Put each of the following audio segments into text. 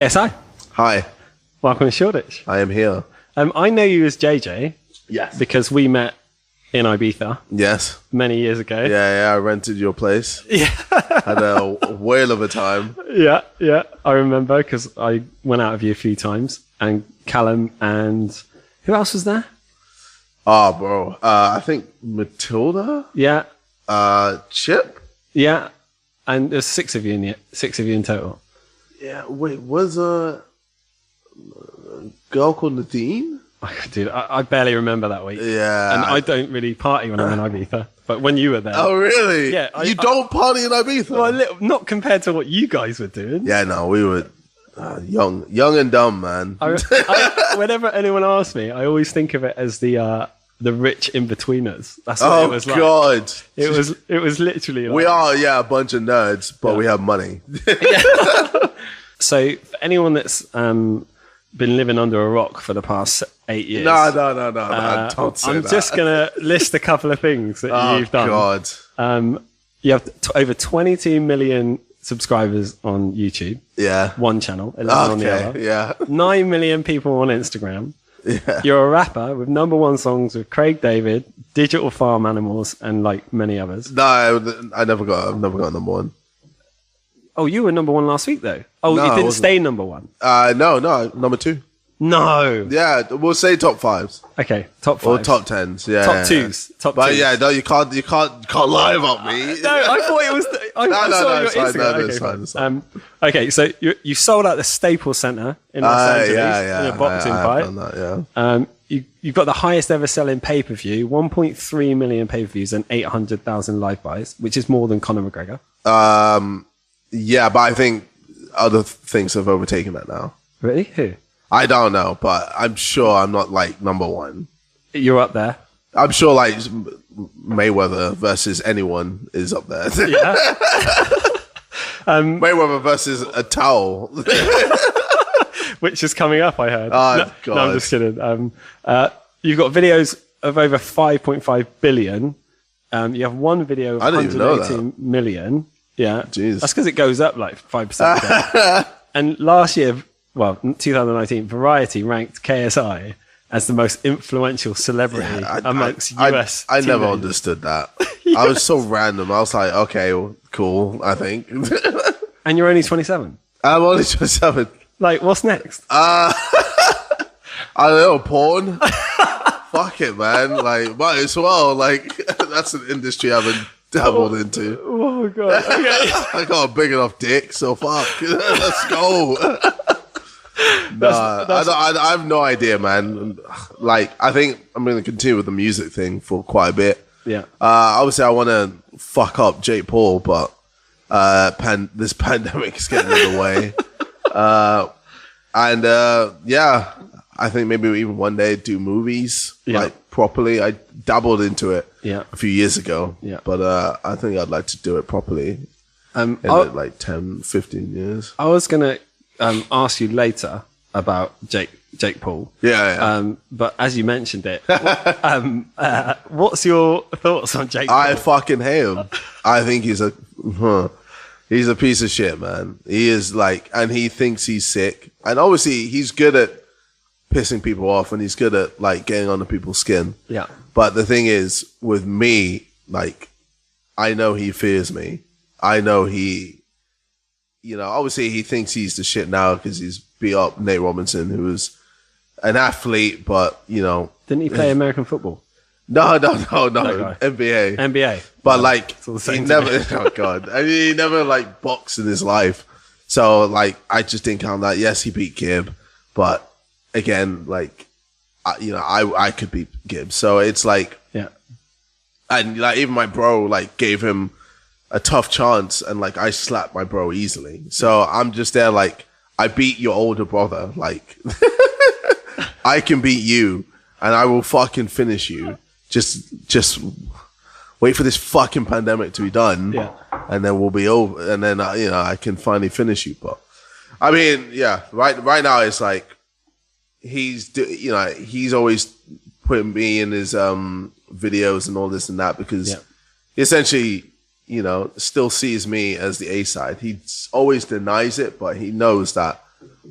SI, Hi, welcome to Shoreditch. I am here. I know you as JJ Yes. because we met in Ibiza Yes. many years ago. Yeah, I rented your place. Yeah. Had a whale of a time. Yeah. I remember because I went out with you a few times, and Callum and who else was there? Oh, bro. I think Matilda? Yeah. Chip? Yeah. And there's six of you in total. Yeah, wait, was a girl called Nadine? Dude, I barely remember that week. Yeah. And I don't really party when I'm in Ibiza. But when you were there. Oh, really? Yeah. You don't party in Ibiza? Well, not compared to what you guys were doing. Yeah, no, we were young and dumb, man. Whenever anyone asks me, I always think of it as the rich in-betweeners. That's what it was like. Oh, God. It was literally like... We are, a bunch of nerds, but we have money. So, for anyone that's been living under a rock for the past 8 years... No, don't say that. I'm just going to list a couple of things that you've done. Oh, God. You have over 22 million subscribers on YouTube. Yeah. One channel, 11 on the other. Yeah. 9 million people on Instagram. Yeah. You're a rapper with #1 songs with Craig David, Digital Farm Animals, and like many others. No, I've never got #1. Oh, you were #1 last week though. Oh, No, you I didn't wasn't. stay #1. No, #2. No. Yeah, we'll say top 5s Okay, top 5. or top 10s. Yeah, Top 2s. Top But 2s. yeah, no, you can't lie about me. No, I thought it was. I saw your it's fine, Instagram. it's fine, it's fine. Okay, so you sold out the Staples Center in Los Angeles yeah, in a boxing I fight. have done that, yeah. You've got the highest ever selling pay-per-view, 1.3 million pay-per-views and 800,000 live buys, which is more than Conor McGregor. Yeah, but I think other things have overtaken that now. Really? Who? I don't know, but I'm sure I'm not like #1. You're up there. I'm sure like Mayweather versus anyone is up there. Yeah. Mayweather versus a towel. Which is coming up, I heard. Oh, no, I'm just kidding. You've got videos of over 5.5 billion. You have one video of I didn't even know 118 million. Yeah. Jeez. That's because it goes up like 5%. And last year, 2019, Variety ranked KSI as the most influential celebrity amongst US I never teenagers. understood that. Yes. I was so random. I was like, okay, well, cool, I think. And you're only 27. I'm only 27. Like, what's next? I don't know, porn. Fuck it, man. Like, might as well. Like, that's an industry I've been dabbled into. Oh, God. Okay. I got a big enough dick, so fuck. Let's go. I have no idea, man. Like, I think I'm going to continue with the music thing for quite a bit. Yeah. Obviously, I want to fuck up Jake Paul, but this pandemic is getting in the way. Yeah, I think maybe even one day do movies like properly. I dabbled into it a few years ago, but I think I'd like to do it properly in like 10, 15 years. I was going to ask you later about Jake Paul. Yeah. But as you mentioned it, what's your thoughts on Jake Paul? I fucking hate him. I think he's a piece of shit, man. He is like, and he thinks he's sick. And obviously he's good at pissing people off and he's good at like getting under people's skin. Yeah. But the thing is with me, like, I know he fears me. I know obviously he thinks he's the shit now because he's beat up Nate Robinson, who was an athlete, but didn't he play American football? No. NBA. NBA. But like, he never, oh God. I mean, he never like boxed in his life. So like, I just didn't count that. Yes, he beat Gibb, but again, like, I could beat Gibb. So it's like, and like, even my bro like gave him a tough chance and like, I slapped my bro easily. So I'm just there like, I beat your older brother. Like, I can beat you and I will fucking finish you. Just wait for this fucking pandemic to be done, and then we'll be over, and then I can finally finish you. But I mean, right now it's like he's always putting me in his videos and all this and that because he essentially still sees me as the A side. He always denies it, but he knows that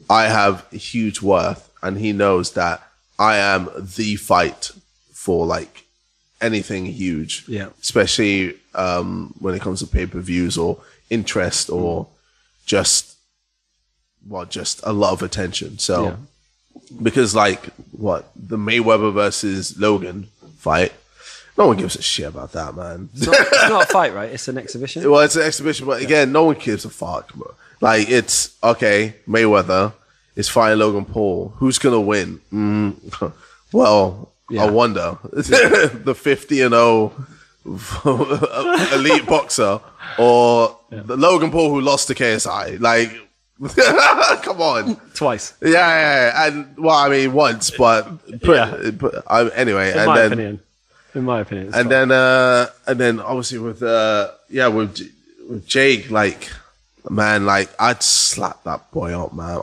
I have huge worth, and he knows that I am the fight for like anything huge. Yeah. Especially when it comes to pay-per-views or interest or just a lot of attention. So because like the Mayweather versus Logan fight, no one gives a shit about that, man. It's not a fight, right? It's an exhibition. Well, it's an exhibition, but again, no one gives a fuck, bro. Like, it's okay. Mayweather is fighting Logan Paul. Who's gonna win? Well, I wonder. The 50-0 elite boxer or the Logan Paul who lost to KSI. Like, come on, twice. Yeah, and well, I mean once, but anyway. In my opinion, and then obviously with Jake, like, man, like, I'd slap that boy up, man.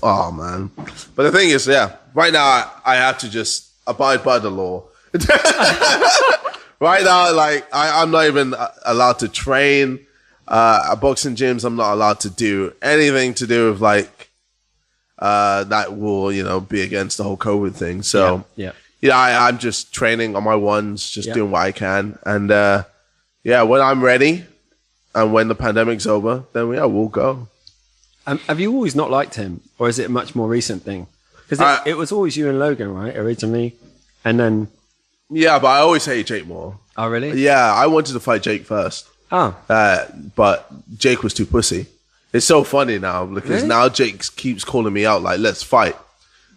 Oh man. But the thing is, right now I have to just abide by the law. Right now, like, I'm not even allowed to train at boxing gyms. I'm not allowed to do anything to do with like that will, be against the whole COVID thing. So I'm just training on my ones, just doing what I can. And when I'm ready and when the pandemic's over, then we'll go. Have you always not liked him, or is it a much more recent thing? Because it was always you and Logan, right, originally, and then... Yeah, but I always hate Jake more. Oh, really? Yeah, I wanted to fight Jake first. Oh. But Jake was too pussy. It's so funny now, because now Jake keeps calling me out, like, let's fight.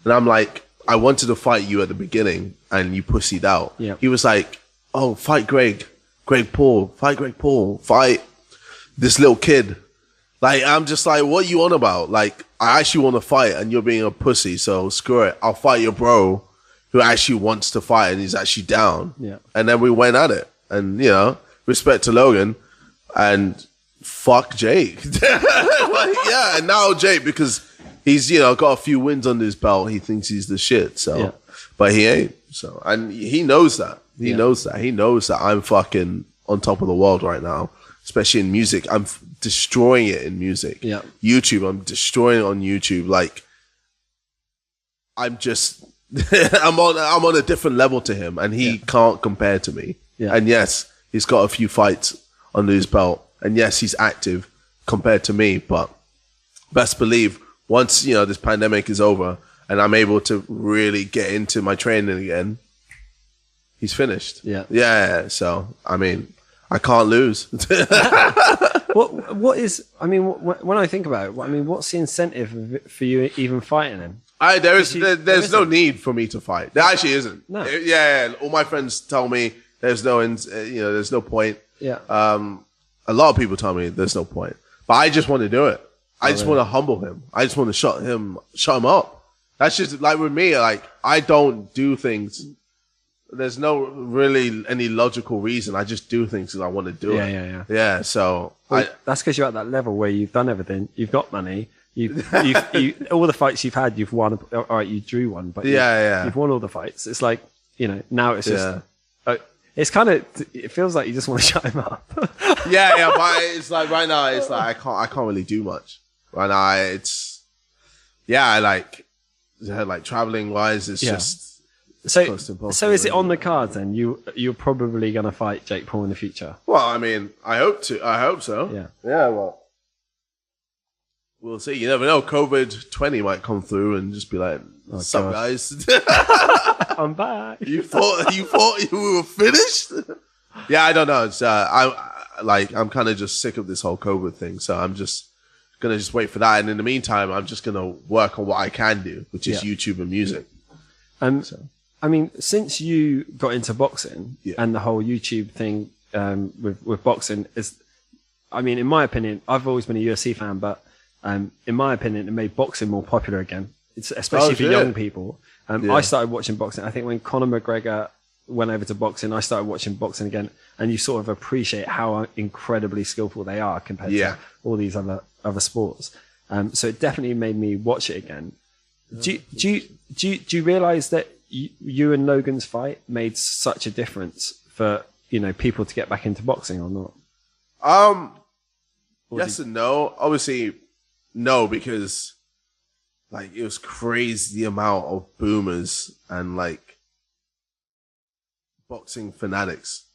And I'm like, I wanted to fight you at the beginning, and you pussied out. Yeah. He was like, oh, fight Greg Paul, fight this little kid. Like, I'm just like, what are you on about? Like, I actually want to fight and you're being a pussy, so screw it. I'll fight your bro who actually wants to fight and he's actually down. Yeah. And then we went at it. And, respect to Logan and fuck Jake. And now Jake, because he's, got a few wins under his belt, he thinks he's the shit. So, but he ain't. So, and he knows that. He knows that. He knows that I'm fucking on top of the world right now. Especially in music, I'm destroying it in music. Yeah. YouTube, I'm destroying it on YouTube. Like, I'm just, I'm on a different level to him, and he can't compare to me. Yeah. And yes, he's got a few fights under his belt, and yes, he's active compared to me. But best believe, once this pandemic is over and I'm able to really get into my training again, he's finished. Yeah. So I mean, I can't lose. What is? I mean, when I think about it, I mean, what's the incentive for you even fighting him? There's no need for me to fight. There actually isn't. No. All my friends tell me there's no point. Yeah. A lot of people tell me there's no point, but I just want to do it. I just want to humble him. I just want to shut him up. That's just like with me. Like, I don't do things. There's no really any logical reason. I just do things because I want to do it. Yeah. So that's because you're at that level where you've done everything. You've got money. You all the fights you've had, you've won. All right, you drew one, but you've won all the fights. It's like, now it's just. It's kind of. It feels like you just want to shut him up. But it's like right now. It's like I can't really do much right now. It's like traveling wise. It's just. So is it on the cards then? You're probably going to fight Jake Paul in the future. Well, I mean, I hope so. Yeah. Well, we'll see. You never know. COVID-20 might come through and just be like, "What's up, guys? I'm back." You thought you were finished? Yeah, I don't know. It's I'm kind of just sick of this whole COVID thing, so I'm just gonna wait for that. And in the meantime, I'm just gonna work on what I can do, which is YouTube and music. I mean, since you got into boxing and the whole YouTube thing with boxing in my opinion, I've always been a UFC fan, but in my opinion, it made boxing more popular again, especially for young people. I started watching boxing. I think when Conor McGregor went over to boxing, I started watching boxing again, and you sort of appreciate how incredibly skillful they are compared to all these other sports. So it definitely made me watch it again. Do you realize that you and Logan's fight made such a difference for people to get back into boxing or not? Yes and no. Obviously, no, because like it was crazy the amount of boomers and like boxing fanatics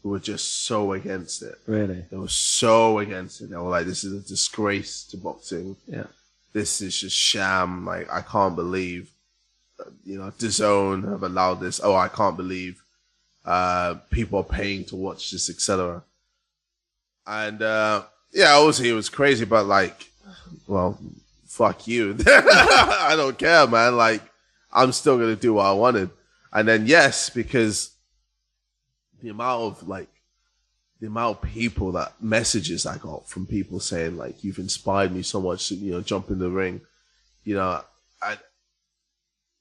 who were just so against it. Really? They were so against it. They were like, this is a disgrace to boxing. Yeah. This is just sham. Like, I can't believe, DAZN have allowed this. Oh, I can't believe people are paying to watch this, etc. And obviously it was crazy, but like, well, fuck you. I don't care, man. Like, I'm still gonna do what I wanted. And then yes, because the amount of people that messages I got from people saying like, you've inspired me so much to, jump in the ring, I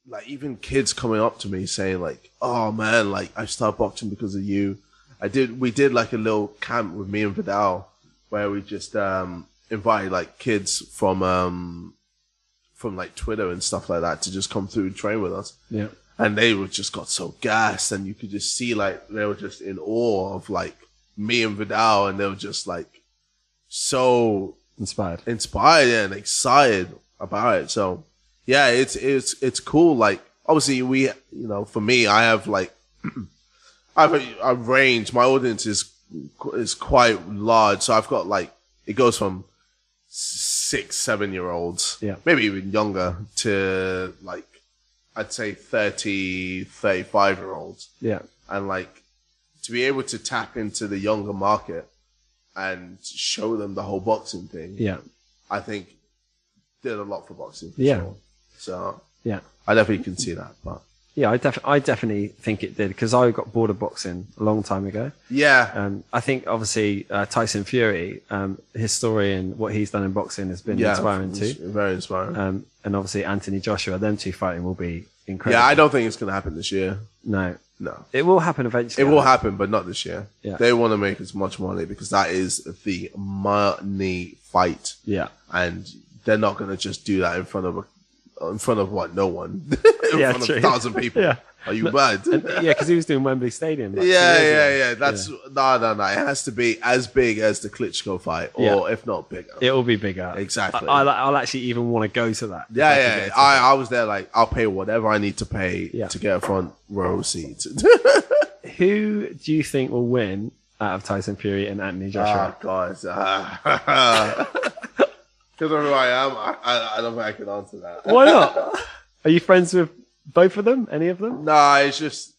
like even kids coming up to me saying like, oh man, like I started boxing because of you. We did like a little camp with me and Vidal where we just invited like kids from like Twitter and stuff like that to just come through and train with us. Yeah. And they were just got so gassed, and you could just see like they were just in awe of like me and Vidal, and they were just like so inspired and excited about it. So yeah, it's cool. Like obviously we, for me, I have like I have a range. My audience is quite large, so I've got like it goes from 6-7 year olds, maybe even younger, to like I'd say 30-35 year olds. Yeah. And like to be able to tap into the younger market and show them the whole boxing thing. Yeah. I think did a lot for boxing. Sure. So yeah, I definitely can see that. But yeah, I definitely think it did, because I got bored of boxing a long time ago. Yeah. I think obviously Tyson Fury, his story and what he's done in boxing has been inspiring too. Very inspiring. And obviously Anthony Joshua, them two fighting will be incredible. Yeah, I don't think it's going to happen this year. No. No. It will happen eventually. It will happen, but not this year. Yeah. They want to make as much money because that is the money fight. Yeah. And they're not going to just do that in front of what? No one. in front of 1,000 people. Yeah. Are you mad? Yeah, because he was doing Wembley Stadium. Like yeah. That's no. It has to be as big as the Klitschko fight, or if not bigger. It will be bigger. Exactly. I'll actually even want to go to that. Yeah. I was there. Like, I'll pay whatever I need to pay to get a front row seat. Who do you think will win out of Tyson Fury and Anthony Joshua? Oh God. Because of who I am, I don't think I can answer that. Why not? Are you friends with both of them? Any of them? Nah, it's just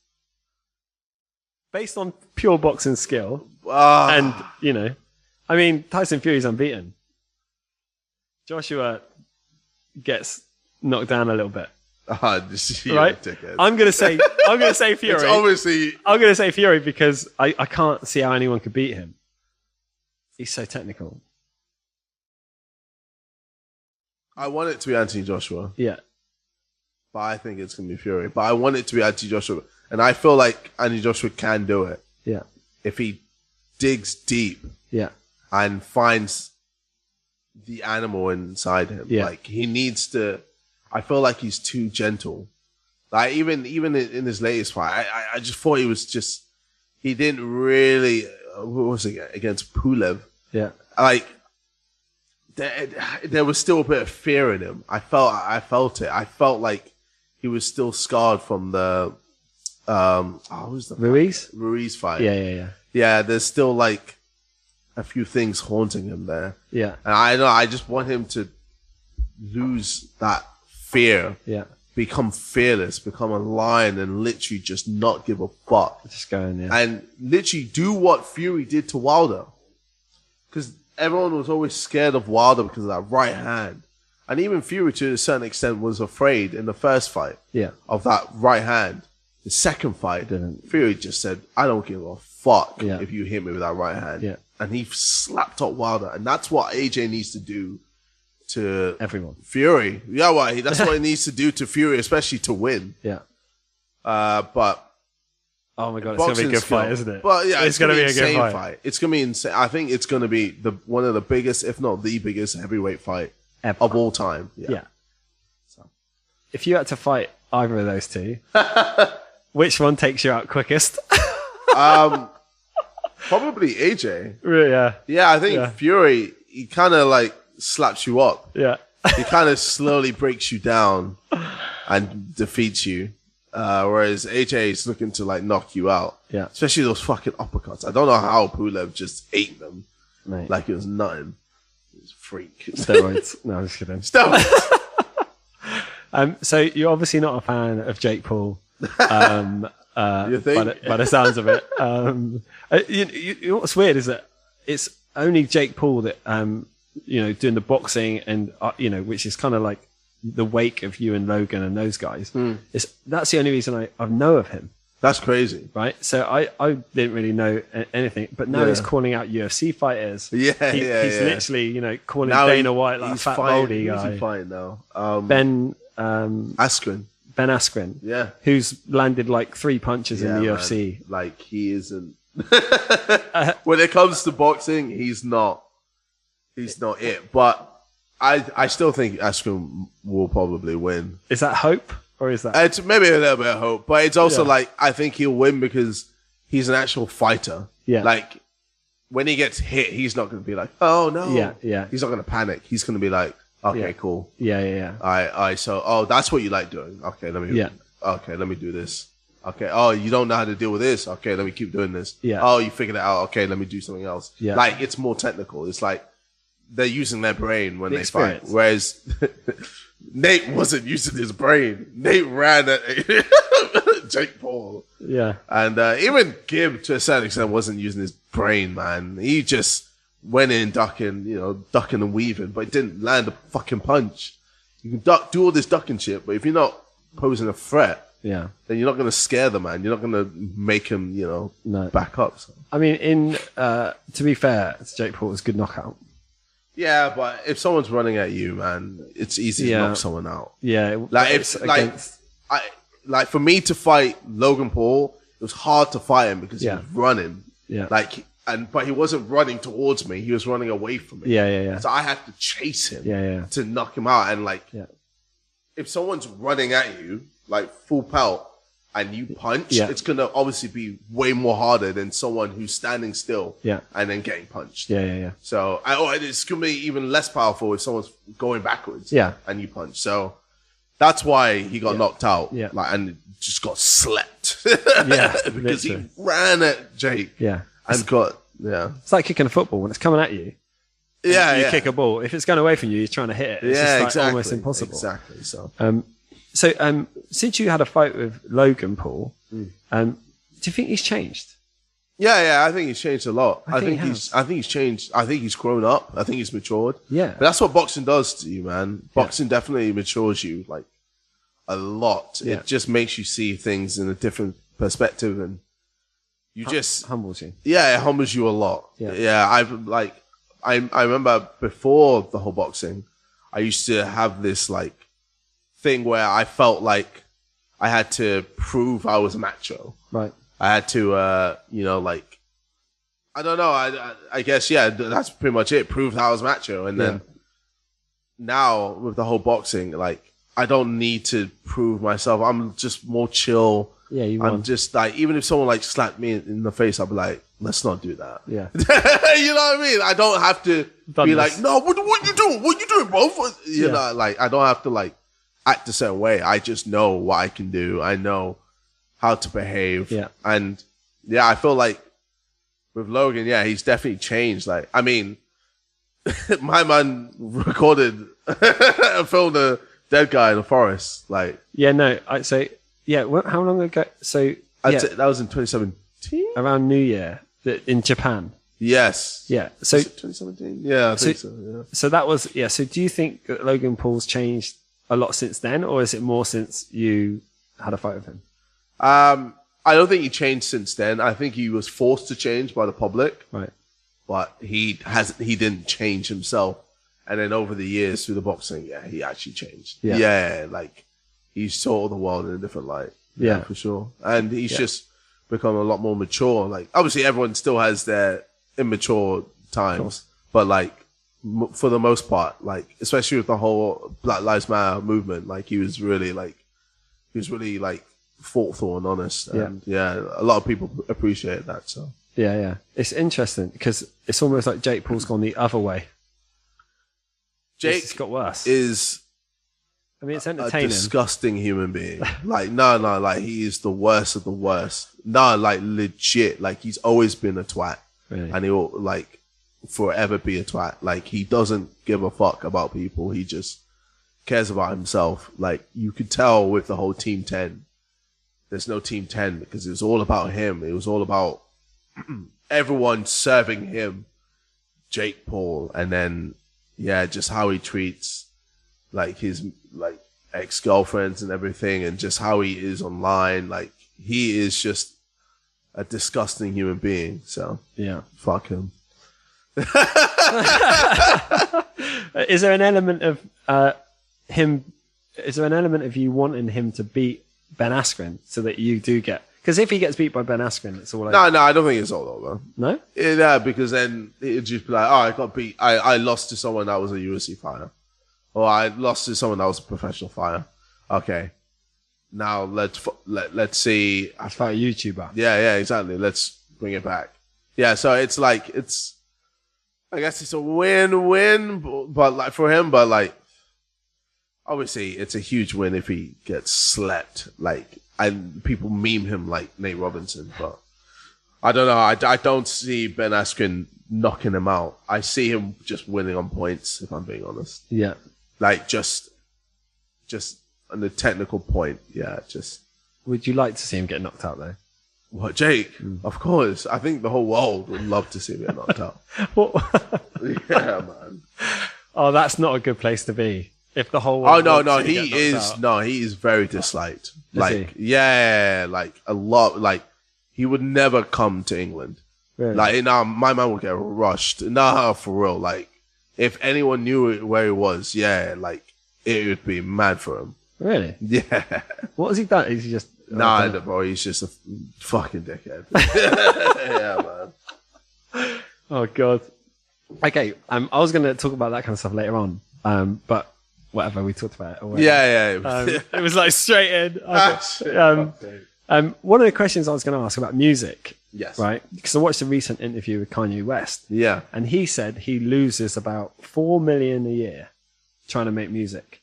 based on pure boxing skill. And, I mean, Tyson Fury's unbeaten. Joshua gets knocked down a little bit. Right? I'm gonna say Fury. It's obviously I'm gonna say Fury because I can't see how anyone could beat him. He's so technical. I want it to be Anthony Joshua. Yeah. But I think it's going to be Fury. But I want it to be Anthony Joshua. And I feel like Anthony Joshua can do it. Yeah. If he digs deep. Yeah. And finds the animal inside him. Yeah. Like, he needs to... I feel like he's too gentle. Like, even in his latest fight, I just thought he was just... He didn't really... What was it? Against Pulev. Yeah. Like... There was still a bit of fear in him. I felt it. I felt like he was still scarred from the Ruiz fight. Yeah. Yeah, there's still like a few things haunting him there. Yeah. And I just want him to lose that fear. Yeah. Become fearless, become a lion, and literally just not give a fuck. Just go in there. And literally do what Fury did to Wilder. Because everyone was always scared of Wilder because of that right hand. And even Fury, to a certain extent, was afraid in the first fight of that right hand. The second fight, Fury just said, I don't give a fuck if you hit me with that right hand. Yeah. And he slapped up Wilder. And that's what AJ needs to do to everyone. Fury. Yeah, well, that's what he needs to do to Fury, especially to win. Yeah. But... Oh my God, it's going to be a good fight, isn't it? But yeah, it's going to be a good fight. It's going to be insane. I think it's going to be one of the biggest, if not the biggest, heavyweight fight ever of all time. Yeah. So, if you had to fight either of those two, which one takes you out quickest? Probably AJ. Really, yeah. Yeah, I think Fury, he kind of like slaps you up. Yeah. he kind of slowly breaks you down and defeats you. Whereas AJ is looking to like knock you out. Yeah. Especially those fucking uppercuts. I don't know how Pulev just ate them. Mate. Like it was nothing. It was a freak. Steroids. No, I'm just kidding. Steroids. So you're obviously not a fan of Jake Paul. You think? By the sounds of it. You know what's weird is that it's only Jake Paul that, doing the boxing and, which is kind of like the wake of you and Logan and those guys. That's the only reason I know of him. That's crazy. Right? So I didn't really know anything, but now he's calling out UFC fighters. He's literally, calling now Dana White like a fat baldy guy. Who's he fighting now? Ben Askren. Ben Askren. Yeah. Who's landed like 3 punches in the UFC. Man. Like he isn't. When it comes to boxing, he's not it. But I still think Askren will probably win. Is that hope? Or is that? It's maybe a little bit of hope, but it's also like, I think he'll win because he's an actual fighter. Yeah. Like, when he gets hit, he's not going to be like, oh no. Yeah. He's not going to panic. He's going to be like, okay, cool. Yeah. So, that's what you like doing. Okay, let me do this. Okay. Oh, you don't know how to deal with this. Okay, let me keep doing this. Yeah. Oh, you figured it out. Okay, let me do something else. Yeah. Like, it's more technical. It's like, they're using their brain when they fight. Experience. Whereas Nate wasn't using his brain. Nate ran at Jake Paul. Yeah. And even Gib, to a certain extent, wasn't using his brain, man. He just went in ducking and weaving, but it didn't land a fucking punch. You can do all this ducking shit, but if you're not posing a threat, then you're not going to scare the man. You're not going to make him, back up. So. I mean, to be fair, Jake Paul was a good knockout. Yeah, but if someone's running at you, man, it's easy to knock someone out. Yeah, like for me to fight Logan Paul, it was hard to fight him because he was running. Yeah, but he wasn't running towards me; he was running away from me. Yeah. So I had to chase him. To knock him out, and if someone's running at you like full pelt and you punch, it's gonna obviously be way more harder than someone who's standing still and then getting punched. Yeah. So it's gonna be even less powerful if someone's going backwards and you punch. So that's why he got knocked out. Yeah. And just got slept. Because he ran at Jake. Yeah. And it's like kicking a football when it's coming at you. You kick a ball. If it's going away from you, you're trying to hit it. It's just like almost impossible. Exactly. So since you had a fight with Logan Paul, do you think he's changed? Yeah, I think he's changed a lot. I think he's changed. I think he's grown up. I think he's matured. Yeah. But that's what boxing does to you, man. Boxing definitely matures you like a lot. It just makes you see things in a different perspective, and you just humbles you. Yeah, it humbles you a lot. Yeah. I remember before the whole boxing, I used to have this like thing where I felt like I had to prove I was macho. Right. I had to, I don't know. I guess, that's pretty much it. Prove that I was macho. And then now with the whole boxing, like, I don't need to prove myself. I'm just more chill. Yeah, I'm just like, even if someone like slapped me in the face, I'll be like, let's not do that. Yeah. You know what I mean? I don't have to be like, no, what you doing? What you doing, bro? You know, like, I don't have to like act a certain way. I just know what I can do. I know how to behave. Yeah. And I feel like with Logan, he's definitely changed. Like, I mean, my man recorded and filmed a dead guy in the forest. Like, I'd say, how long ago? So, that was in 2017? Around New Year in Japan. Yes. Yeah. So 2017? Yeah, I think so. Yeah. So that was, so do you think that Logan Paul's changed a lot since then, or is it more since you had a fight with him? I don't think he changed since then. I think he was forced to change by the public. Right. But he didn't change himself. And then over the years through the boxing, he actually changed. Yeah. Like he saw the world in a different light. Yeah, for sure. And he's just become a lot more mature. Like obviously everyone still has their immature times, but like for the most part, like especially with the whole Black Lives Matter movement, like he was really thoughtful and honest. And a lot of people appreciate that. So it's interesting because it's almost like Jake Paul's gone the other way. Jake it's got worse. is I mean, it's a entertaining. disgusting human being. Like, no, like he is the worst of the worst. No, like legit. Like he's always been a twat, Really? and he'll like forever be a twat. Like he doesn't give a fuck about people. He just cares about himself. Like you could tell with the whole Team 10. There's no Team 10 because it was all about him. It was all about everyone serving him, Jake Paul, and then just how he treats like his like ex-girlfriends and everything, and just how he is online. Like he is just a disgusting human being. So yeah, fuck him. Is there an element of him? Is there an element of you wanting him to beat Ben Askren so that you do get? Because if he gets beat by Ben Askren, it's all over. No, I don't think it's all over. No? Yeah, because then it'd just be like, oh, I got beat. I lost to someone that was a UFC fighter. Or I lost to someone that was a professional fighter. Okay. Now let's see. I fight a YouTuber. Yeah, exactly. Let's bring it back. Yeah, so it's like, I guess it's a win-win, but like for him, but like, obviously it's a huge win if he gets slept. Like, and people meme him like Nate Robinson, but I don't know. I don't see Ben Askren knocking him out. I see him just winning on points, if I'm being honest. Yeah. Like, just on the technical point, just... Would you like to see him get knocked out, though? What, Jake? Of course. I think the whole world would love to see him get knocked out. Yeah, man. Oh, that's not a good place to be. If the whole world... Oh, no, he is very disliked. Like, yeah, like, a lot, like, he would never come to England. Really? Like, my man would get rushed. Nah, for real, like, if anyone knew where he was, like, it would be mad for him. Really? Yeah. What has he done? Is he just... Nah, bro, he's just a fucking dickhead. Yeah, man. Oh, God. Okay, I was going to talk about that kind of stuff later on, but whatever, we talked about it already. Yeah. It was like straight in. One of the questions I was going to ask about music, yes, right? Because I watched a recent interview with Kanye West. Yeah. And he said he loses about $4 million a year trying to make music.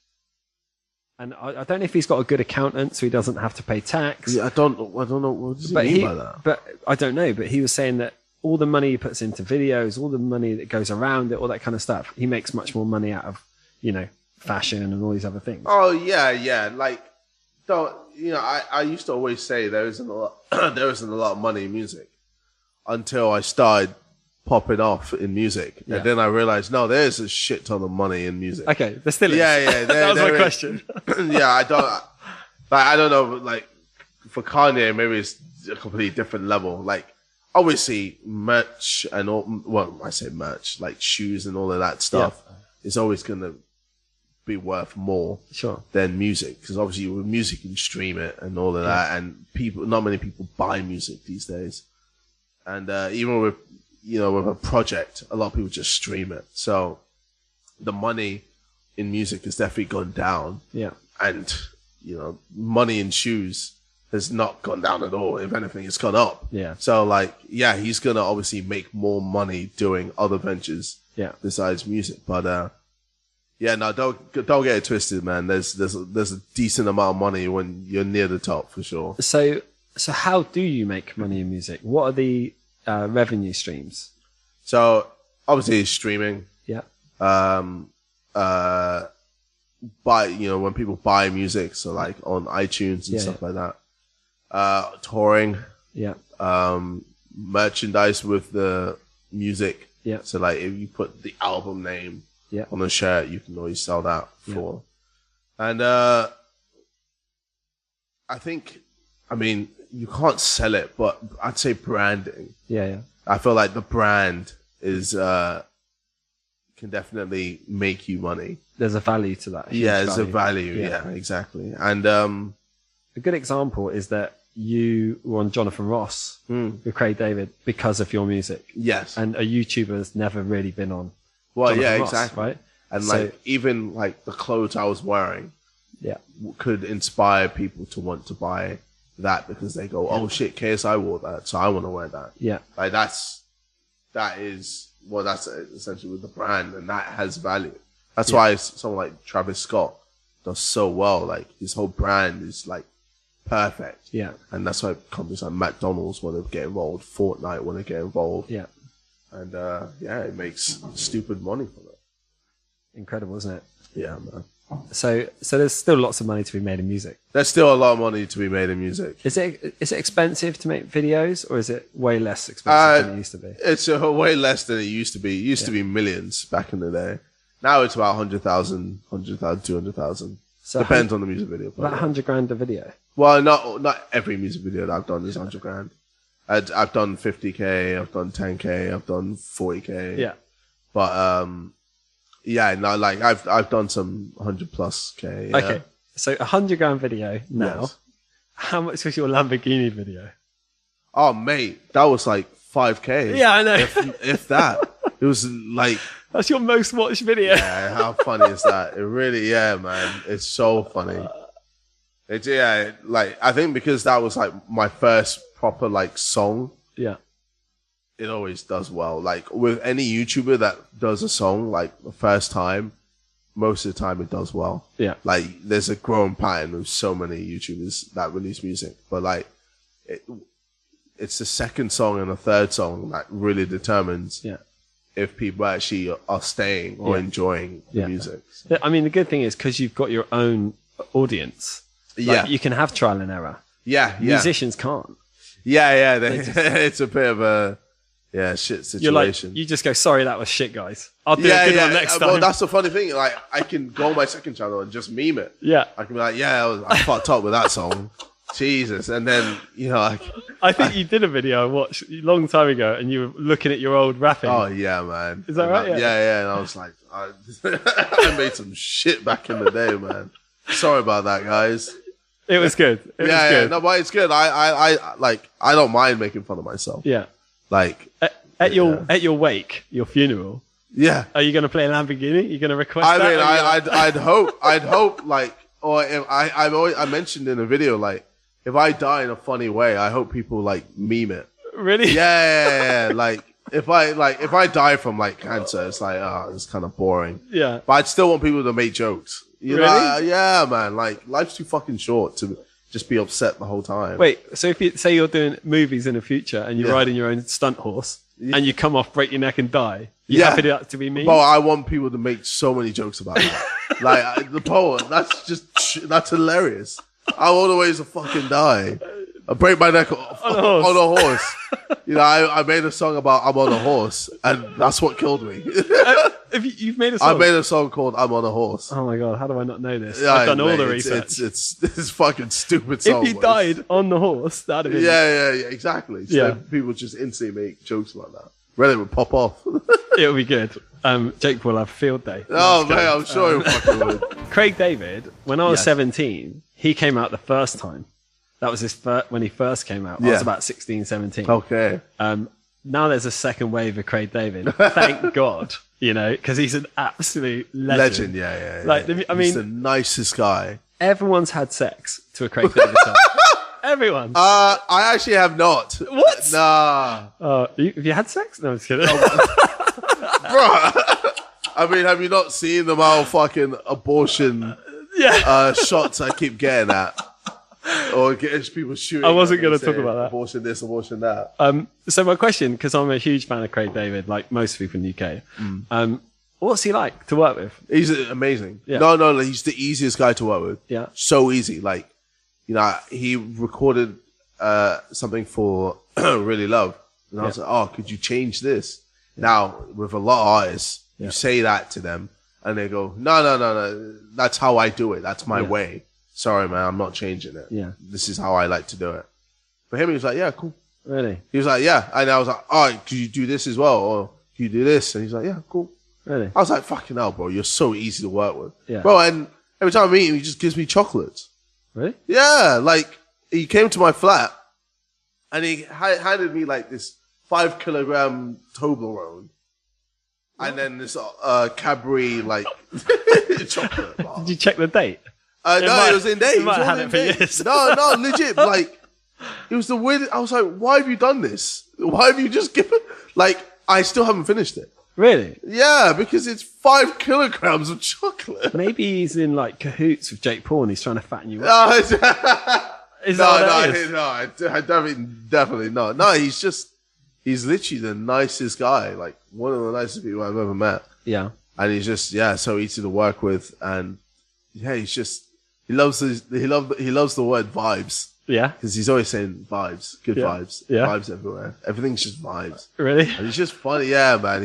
And I don't know if he's got a good accountant, so he doesn't have to pay tax. Yeah, I don't know. What does he mean by that? But I don't know. But he was saying that all the money he puts into videos, all the money that goes around it, all that kind of stuff, he makes much more money out of, fashion and all these other things. Oh yeah. Like, don't I used to always say there isn't a lot of money in music until I started popping off in music, and then I realized no, there's a shit ton of money in music. Okay, there still is. Yeah. That was my question. Yeah, I don't know. Like for Kanye, maybe it's a completely different level. Like obviously merch and all. Well, I say merch, like shoes and all of that stuff, is always gonna be worth more than music, because obviously with music you can stream it and all of that, and not many people buy music these days, and even with with a project, a lot of people just stream it. So the money in music has definitely gone down. Yeah. And, money in shoes has not gone down at all. If anything, it's gone up. Yeah. So he's going to obviously make more money doing other ventures besides music. But, don't get it twisted, man. There's a decent amount of money when you're near the top, for sure. So how do you make money in music? What are the revenue streams? So obviously streaming. Yeah. When people buy music, so like on iTunes and stuff like that. Touring. Yeah. Merchandise with the music. Yeah. So like if you put the album name on the shirt, you can always sell that for. And I mean, you can't sell it, but I'd say branding. Yeah. I feel like the brand is can definitely make you money. There's a value to that. Yeah, there's a value. Yeah, exactly. And a good example is that you were on Jonathan Ross with Craig David because of your music. Yes. And a YouTuber has never really been on. Well, Jonathan Ross, exactly. Right. And even the clothes I was wearing, could inspire people to want to buy that, because they go, oh shit, KSI wore that, so I want to wear that. Yeah. Like that's essentially with the brand, and that has value. That's why someone like Travis Scott does so well. Like his whole brand is like perfect. Yeah. And that's why companies like McDonald's want to get involved, Fortnite want to get involved. Yeah. And it makes stupid money from it. Incredible, isn't it? Yeah, man. So there's still lots of money to be made in music. There's still a lot of money to be made in music. Is it expensive to make videos, or is it way less expensive than it used to be? It's way less than it used to be. It used to be millions back in the day. Now it's about 100,000, 200,000. So depends on the music video. About 100 grand a video. Well, not every music video that I've done is 100 grand. I've done 50k, I've done 10k, I've done 40k. Yeah. But like I've done some 100 plus k. Yeah. Okay, so 100 grand video now. Yes. How much was your Lamborghini video? Oh mate, that was like 5k. Yeah, I know. If that, it was like. That's your most watched video. Yeah, how funny is that? It really, man, it's so funny. It's like I think because that was like my first proper like song. Yeah. It always does well. Like with any YouTuber that does a song like the first time, most of the time it does well. Yeah. Like there's a growing pattern with so many YouTubers that release music, but like it's the second song and the third song that really determines if people actually are staying or enjoying the music. So. I mean, the good thing is because you've got your own audience. Like, you can have trial and error. Yeah. Musicians can't. Yeah. It's a bit of a shit situation. You just go, sorry, that was shit, guys. I'll do a good one next time. Well, that's the funny thing. Like, I can go on my second channel and just meme it. Yeah. I can be like, I fucked up with that song. Jesus. And then, I think you did a video I watched a long time ago and you were looking at your old rapping. Oh, yeah, man. Is that right? Yeah. And I was like, I made some shit back in the day, man. Sorry about that, guys. It was good. It was good. No, but it's good. I don't mind making fun of myself. Yeah. Like at your wake, your funeral. Yeah. Are you going to play Lamborghini? You're going to request that? I mean, I'd hope like, or if I mentioned in a video, like, if I die in a funny way, I hope people like meme it. Really? Yeah. Like if I die from like cancer, it's like, it's kind of boring. Yeah. But I'd still want people to make jokes. You really? know? Yeah, man. Like life's too fucking short to just be upset the whole time. Wait, so if you say you're doing movies in the future and you're riding your own stunt horse and you come off, break your neck and die, you happy that to be me? But I want people to make so many jokes about that. Like the poem, that's hilarious. I want the ways to fucking die. I break my neck on a horse. I made a song about I'm on a horse, and that's what killed me. You've made a song? I made a song called I'm on a horse. Oh my god, how do I not know this? I've done all the research. It's fucking stupid song. If you died on the horse, that'd have been... Yeah, exactly. So people just instantly make jokes about that. Reddit would pop off. It'll be good. Jake will have field day. Oh, man, I'm sure he fucking would. Craig David, when I was 17, he came out the first time. That was his when he first came out. I was about 16, 17. Okay. Now there's a second wave of Craig David. Thank God, because he's an absolute legend. Yeah. Like, I mean, he's the nicest guy. Everyone's had sex to a Craig David song. Everyone. I actually have not. What? Nah. Have you had sex? No, I'm just kidding. Bro, I mean, have you not seen the amount of fucking abortion shots I keep getting at? Or getting people shooting? I wasn't going to talk about that. Abortion this, abortion that. So my question, because I'm a huge fan of Craig David, like most people in the UK, what's he like to work with? He's amazing. Yeah. No, he's the easiest guy to work with. Yeah. So easy. Like, he recorded something for Really Love. And I was like, could you change this? Now, with a lot of artists, you say that to them, and they go, no, that's how I do it. That's my way. Sorry, man, I'm not changing it. Yeah. This is how I like to do it. For him, he was like, yeah, cool. Really? He was like, yeah. And I was like, could you do this as well? Or could you do this? And he's like, yeah, cool. Really? I was like, fucking hell, bro, you're so easy to work with. Yeah. Bro, and every time I meet him, he just gives me chocolates. Really? Yeah, like, he came to my flat, and he handed me, like, this 5-kilogram Toblerone, and then this Cadbury, like, chocolate bar. Did you check the date? No, it was in date. You might have had it for years. No, legit. Like, it was the weirdest. I was like, why have you done this? Why have you just given... Like, I still haven't finished it. Really? Yeah, because it's 5 kilograms of chocolate. Maybe he's in like cahoots with Jake Paul and he's trying to fatten you up. Is that what it is? I definitely not. No, he's literally the nicest guy, like one of the nicest people I've ever met. Yeah. And he's just, so easy to work with. And yeah, he loves the word vibes. Yeah. Because he's always saying vibes, good vibes, vibes everywhere. Everything's just vibes. Really? And he's just funny. Yeah, man.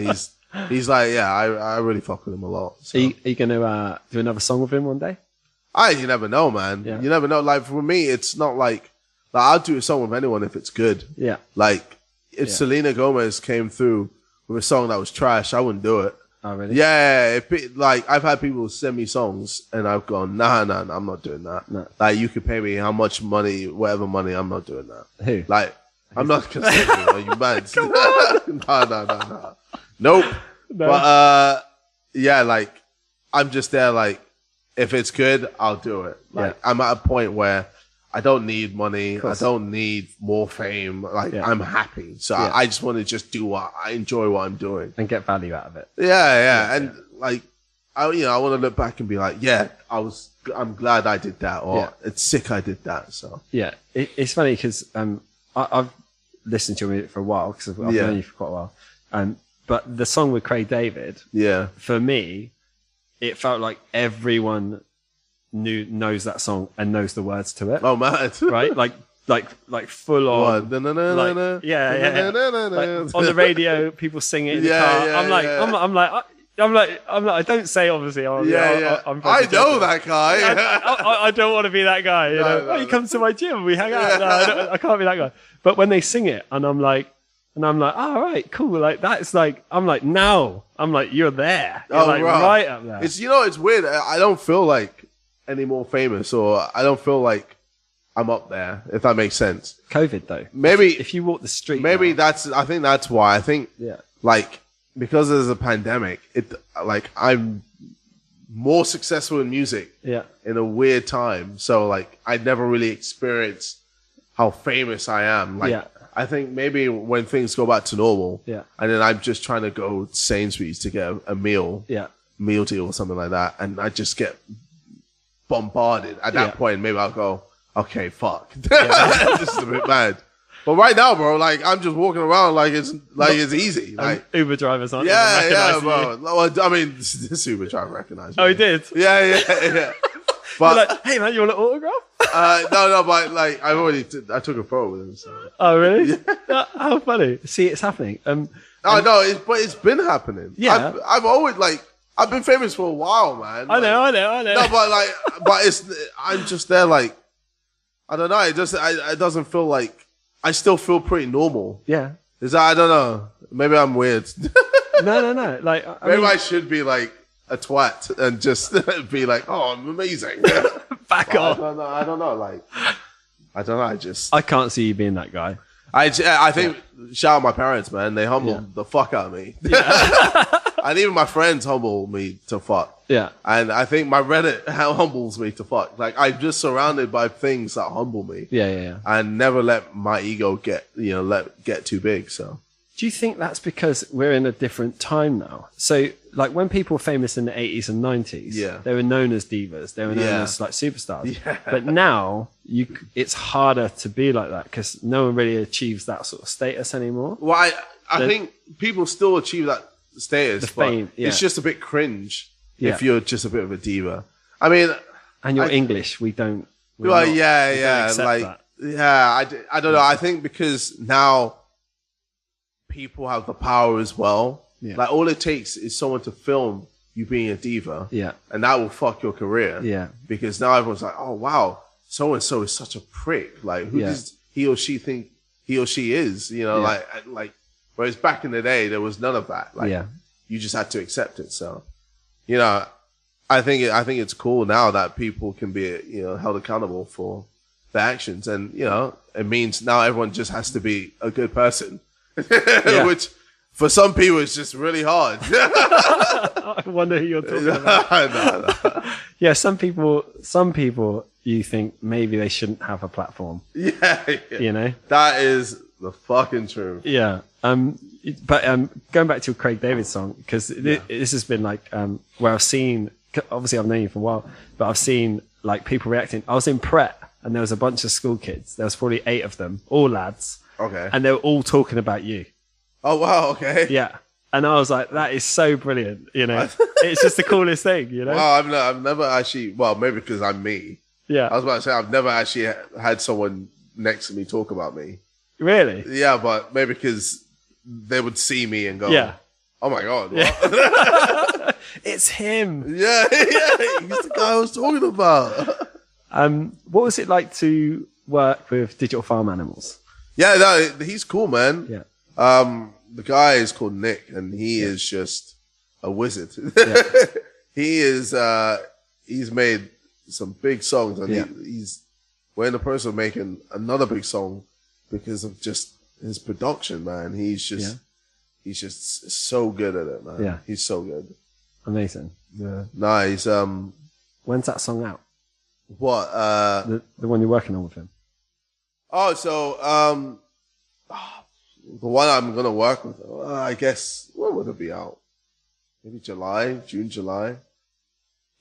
He's like, I really fuck with him a lot. So. Are you going to do another song with him one day? You never know, man. Yeah. You never know. Like, for me, it's not like I'll do a song with anyone if it's good. Yeah. Like, if Selena Gomez came through with a song that was trash, I wouldn't do it. Oh, really? Yeah. I've had people send me songs and I've gone, nah, I'm not doing that. No. Like, you could pay me how much money, whatever money, I'm not doing that. Who? Like, I'm not considering it. Are you mad? Come on. No. Nope. No. But, like, I'm just there, like, if it's good, I'll do it. Like, I'm at a point where I don't need money. I don't need more fame. Like, I'm happy. So I just want to just do I enjoy what I'm doing. And get value out of it. Yeah. And, like, I want to look back and be like, I'm glad I did that. Or it's sick I did that. So. Yeah. It's funny because I've listened to your music for a while because I've known you for quite a while. But the song with Craig David, for me, it felt like everyone knows that song and knows the words to it. Oh man! Right? Like full on. Like, like, on the radio, people sing it in the car. I'm like, I don't say obviously. I know that guy. I don't want to be that guy. You know, he comes to my gym, we hang out. No, I can't be that guy. But when they sing it, and I'm like, oh, right, cool. Like that's like, I'm like, you're there. You're right up there. It's it's weird. I don't feel like any more famous, or I don't feel like I'm up there. If that makes sense. COVID though, maybe if you walk the street, maybe I think that's why. I think like because there's a pandemic, I'm more successful in music. In a weird time, so like I never really experienced how famous I am. Like. I think maybe when things go back to normal, and then I'm just trying to go to Sainsbury's to get a meal deal or something like that, and I just get bombarded. At that point, maybe I'll go, okay, fuck, this is a bit mad. But right now, bro, like I'm just walking around like it's easy. Like Uber drivers aren't. Bro. Well, I mean, this Uber driver recognized me. Oh, he did. Yeah. But like, hey man, you want an autograph? No, but like I took a photo with him. So. Oh really? How funny! See, it's happening. But it's been happening. Yeah, I've always I've been famous for a while, man. I know. No, but I'm just there. Like I don't know. It doesn't feel like I still feel pretty normal. Yeah. I don't know. Maybe I'm weird. No. Like maybe I should be like a twat and just be like, oh, I'm amazing. Back off. I don't know. Like, I don't know. I can't see you being that guy. I think, shout out my parents, man. They humbled the fuck out of me. Yeah. And even my friends humble me to fuck. Yeah. And I think my Reddit humbles me to fuck. Like, I'm just surrounded by things that humble me. Yeah. And never let my ego get too big. So. Do you think that's because we're in a different time now? So, like, when people were famous in the 80s and 90s, they were known as divas. They were known as, like, superstars. Yeah. But now, it's harder to be like that because no one really achieves that sort of status anymore. Well, I think people still achieve that status, the fame, it's just a bit cringe if you're just a bit of a diva. I mean... And you're English. We don't... Well, yeah. Like, that. Yeah, I don't know. I think because now... people have the power as well. Yeah. Like all it takes is someone to film you being a diva. Yeah. And that will fuck your career. Yeah. Because now everyone's like, oh wow, so and so is such a prick. Like who does he or she think he or she is? You know, like whereas back in the day there was none of that. Like you just had to accept it. So, you know, I think it's cool now that people can be, held accountable for their actions. And, it means now everyone just has to be a good person. Which for some people is just really hard. I wonder who you're talking about. No. Yeah, some people you think maybe they shouldn't have a platform. Yeah. You know? That is The fucking truth. Yeah. But going back to your Craig David song, because this has been like where I've seen, obviously I've known you for a while, but I've seen like people reacting. I was in Pret and there was a bunch of school kids. There was probably 8 of them, all lads. Okay. And they were all talking about you. Oh, wow. Okay. Yeah. And I was like, that is so brilliant. You know, it's just the coolest thing, you know? Wow, I've never actually, well, maybe because I'm me. Yeah. I was about to say, I've never actually had someone next to me talk about me. Really? Yeah, but maybe because they would see me and go, yeah. Oh my God. Yeah. It's him. Yeah. He's the guy I was talking about. What was it like to work with Digital Farm Animals? Yeah, no, he's cool, man. Yeah. The guy is called Nick, and he is just a wizard. Yeah. He's made some big songs, and we're in the process of making another big song because of just his production, man. He's just so good at it, man. Yeah. He's so good. Amazing. Yeah. Nice. When's that song out? What? The one you're working on with him? Oh, so the one I'm gonna work with, I guess, when would it be out? Maybe June, July.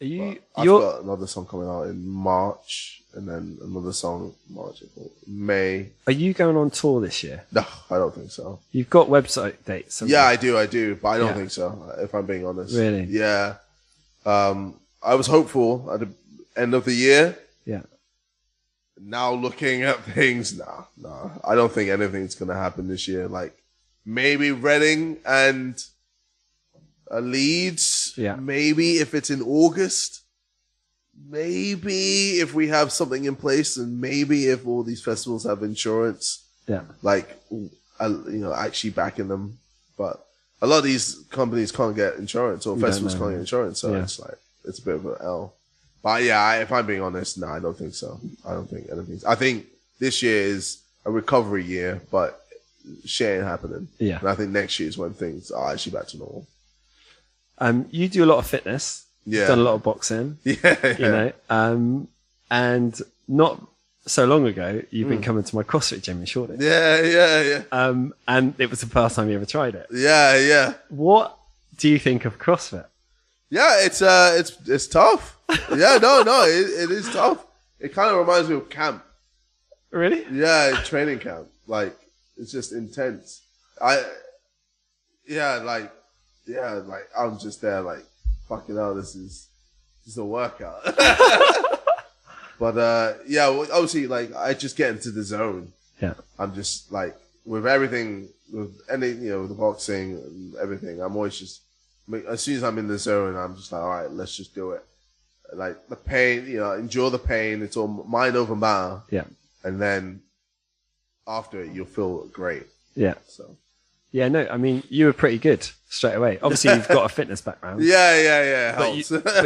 I've got another song coming out in March, and then another song March, April, May. Are you going on tour this year? No, I don't think so. You've got website dates. Yeah, I do, but I don't think so, if I'm being honest. Really? Yeah. I was hopeful at the end of the year. Yeah. Now looking at things, nah. I don't think anything's going to happen this year. Like, maybe Reading and Leeds. Yeah. Maybe if it's in August. Maybe if we have something in place, and maybe if all these festivals have insurance. Yeah. Like, actually backing them. But a lot of these companies can't get insurance, or festivals can't get insurance. So it's like, it's a bit of an L. But yeah, if I'm being honest, no, I don't think so. I don't think anything. I think this year is a recovery year, but shit ain't happening. Yeah. And I think next year is when things are actually back to normal. You do a lot of fitness. Yeah. You've done a lot of boxing. Yeah. You know, and not so long ago, you've been coming to my CrossFit gym in Shoreditch. Yeah. And it was the first time you ever tried it. Yeah. What do you think of CrossFit? Yeah, it's tough. Yeah, no, it is tough. It kind of reminds me of camp. Really? Yeah, training camp. Like, it's just intense. I'm just there like, fucking hell, this is a workout. But obviously, like, I just get into the zone. Yeah. I'm just like, with everything, with any, the boxing and everything, I'm always just, as soon as I'm in the zone, I'm just like, all right, let's just do it. Like, the pain, endure the pain. It's all mind over matter. Yeah. And then after it, you'll feel great. Yeah. So. Yeah, no, I mean, you were pretty good straight away. Obviously, you've got a fitness background. Yeah. But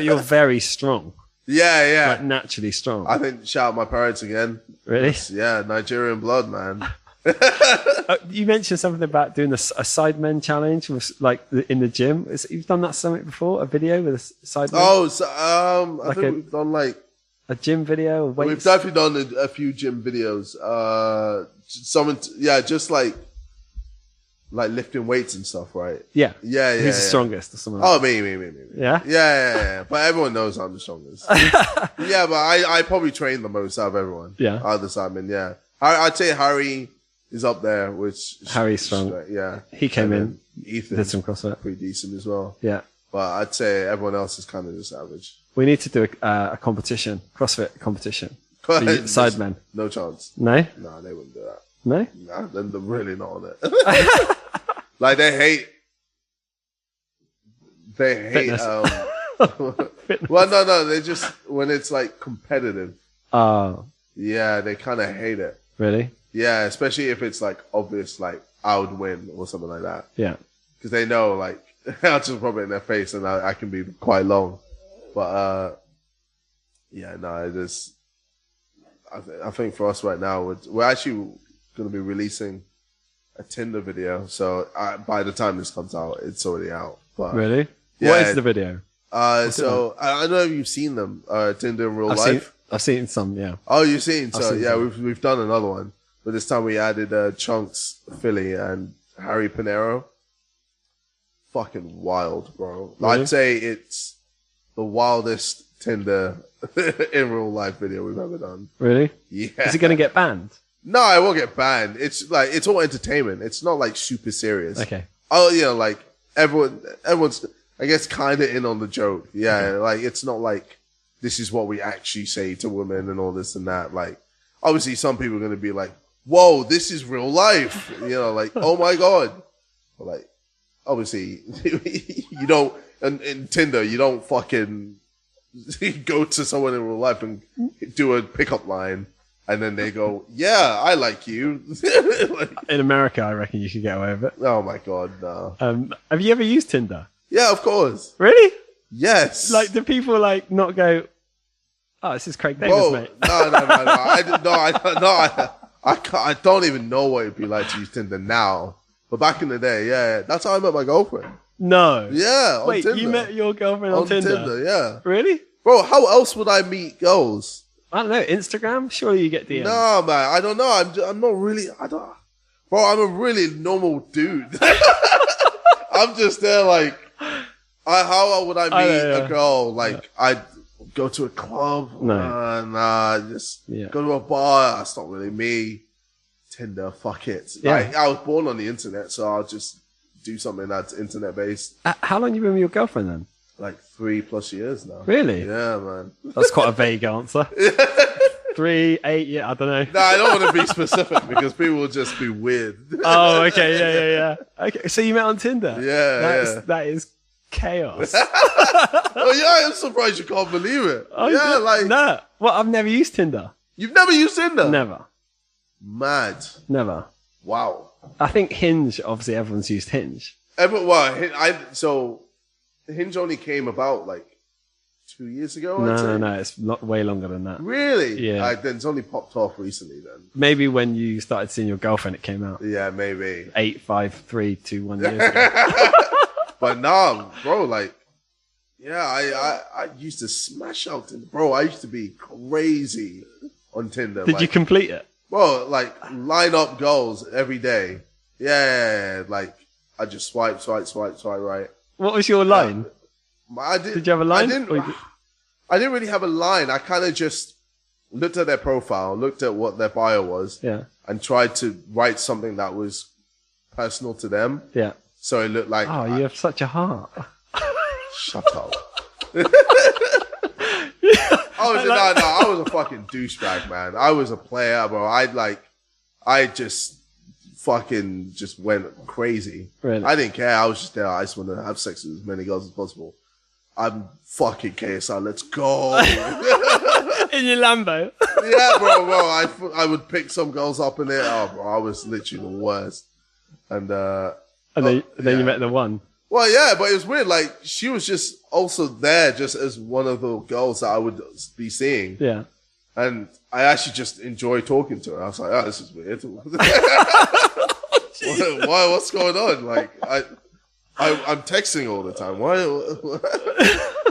you're very strong. Yeah. Like, naturally strong. I think, shout out my parents again. Really? Yeah, Nigerian blood, man. You mentioned something about doing a Sidemen challenge, like in the gym. You've done that something before? A video with a Sidemen? Oh, so, I think we've done like a gym video. Weights? We've definitely done a few gym videos. Just like lifting weights and stuff, right? Yeah. Yeah. Who's the strongest or something? Oh, me. Yeah? Yeah. But everyone knows I'm the strongest. Yeah, but I probably train the most out of everyone. Yeah. Out of the Simon, yeah. I'd say Harry is up there, which... Harry's strong. Yeah. He came in. Ethan did some CrossFit. Pretty decent as well. Yeah. But I'd say everyone else is kind of just average. We need to do a competition, CrossFit competition. Sidemen. No chance. No? No, they wouldn't do that. No? No, then they're really not on it. Like, they hate Fitness. Well, no, they just, when it's like competitive. Oh. Yeah, they kind of hate it. Really? Yeah, especially if it's like obvious, like I would win or something like that. Yeah. Because they know, like, I'll just rub it in their face and I can be quite long. But, it is. I think for us right now, we're actually going to be releasing a Tinder video. So by the time this comes out, it's already out. But, really? Yeah, what is the video? I don't know if you've seen them, Tinder in real life. I've seen some, yeah. Oh, you've seen? So, yeah, we've done another one. but this time we added Chunks Philly and Harry Pinero. Fucking wild, bro. Really? I'd say it's the wildest Tinder in real life video we've ever done. Really? Yeah. Is it going to get banned? No, it won't get banned. It's like, it's all entertainment. It's not like super serious. Okay. Oh, you know, like everyone's, I guess, kind of in on the joke. Yeah. Okay. Like, it's not like this is what we actually say to women and all this and that. Like, obviously some people are going to be like, whoa, this is real life. You know, like, oh my God. But like, obviously you don't, in Tinder, you don't fucking go to someone in real life and do a pickup line. And then they go, yeah, I like you. Like, in America, I reckon you could get away with it. Oh my God, no. Have you ever used Tinder? Yeah, of course. Really? Yes. Like, do people like not go, oh, this is Craig Davis, mate? I don't even know what it'd be like to use Tinder now. But back in the day, yeah, that's how I met my girlfriend. No. Yeah, on Wait, Tinder. you met your girlfriend on Tinder? Yeah. Really? Bro, how else would I meet girls? I don't know. Instagram? Surely you get DMs. No, man, I don't know. I'm not really. Bro, I'm a really normal dude. I'm just there, like, how would I meet a girl? Like, I'd go to a club. No. Just go to a bar. That's not really me. Tinder, fuck it. Yeah. Like, I was born on the internet, so I'll just do something that's internet based. How long you been with your girlfriend then? Like 3+ years now. Really? Yeah, man. That's quite a vague answer. 3, 8, yeah, I don't know. No, I don't want to be specific because people will just be weird. Oh, okay, yeah. Okay, so you met on Tinder? Yeah, That is chaos. Oh yeah, I'm surprised you can't believe it. Oh, yeah, like no. Well, I've never used Tinder. You've never used Tinder? Never. Mad. Never. Wow. I think Hinge. Obviously, everyone's used Hinge. So Hinge only came about like 2 years ago. No. It's way longer than that. Really? Yeah. Then it's only popped off recently. Then maybe when you started seeing your girlfriend, it came out. Yeah, maybe 8, 5, 3, 2, 1 years ago. But nah, bro, like, yeah, I used to smash out Tinder. Bro, I used to be crazy on Tinder. Did you complete it? Bro, like, line up girls every day. Yeah, like, I just swipe right. What was your line? Did you have a line? I didn't really have a line. I kind of just looked at their profile, looked at what their bio was, and tried to write something that was personal to them. Yeah. So it looked like... Oh, you have such a heart. Shut up. I was a fucking douchebag, man. I was a player, bro. I just fucking just went crazy. Really? I didn't care. I was just there. I just wanted to have sex with as many girls as possible. I'm fucking KSI. Let's go. In your Lambo. Yeah, bro. I would pick some girls up in it. Oh, bro. I was literally the worst. And then you met the one. Well, yeah, but it was weird. Like, she was just also there just as one of the girls that I would be seeing. Yeah. And I actually just enjoy talking to her. I was like, oh, this is weird. Why? What's going on? Like, I'm texting all the time. Why?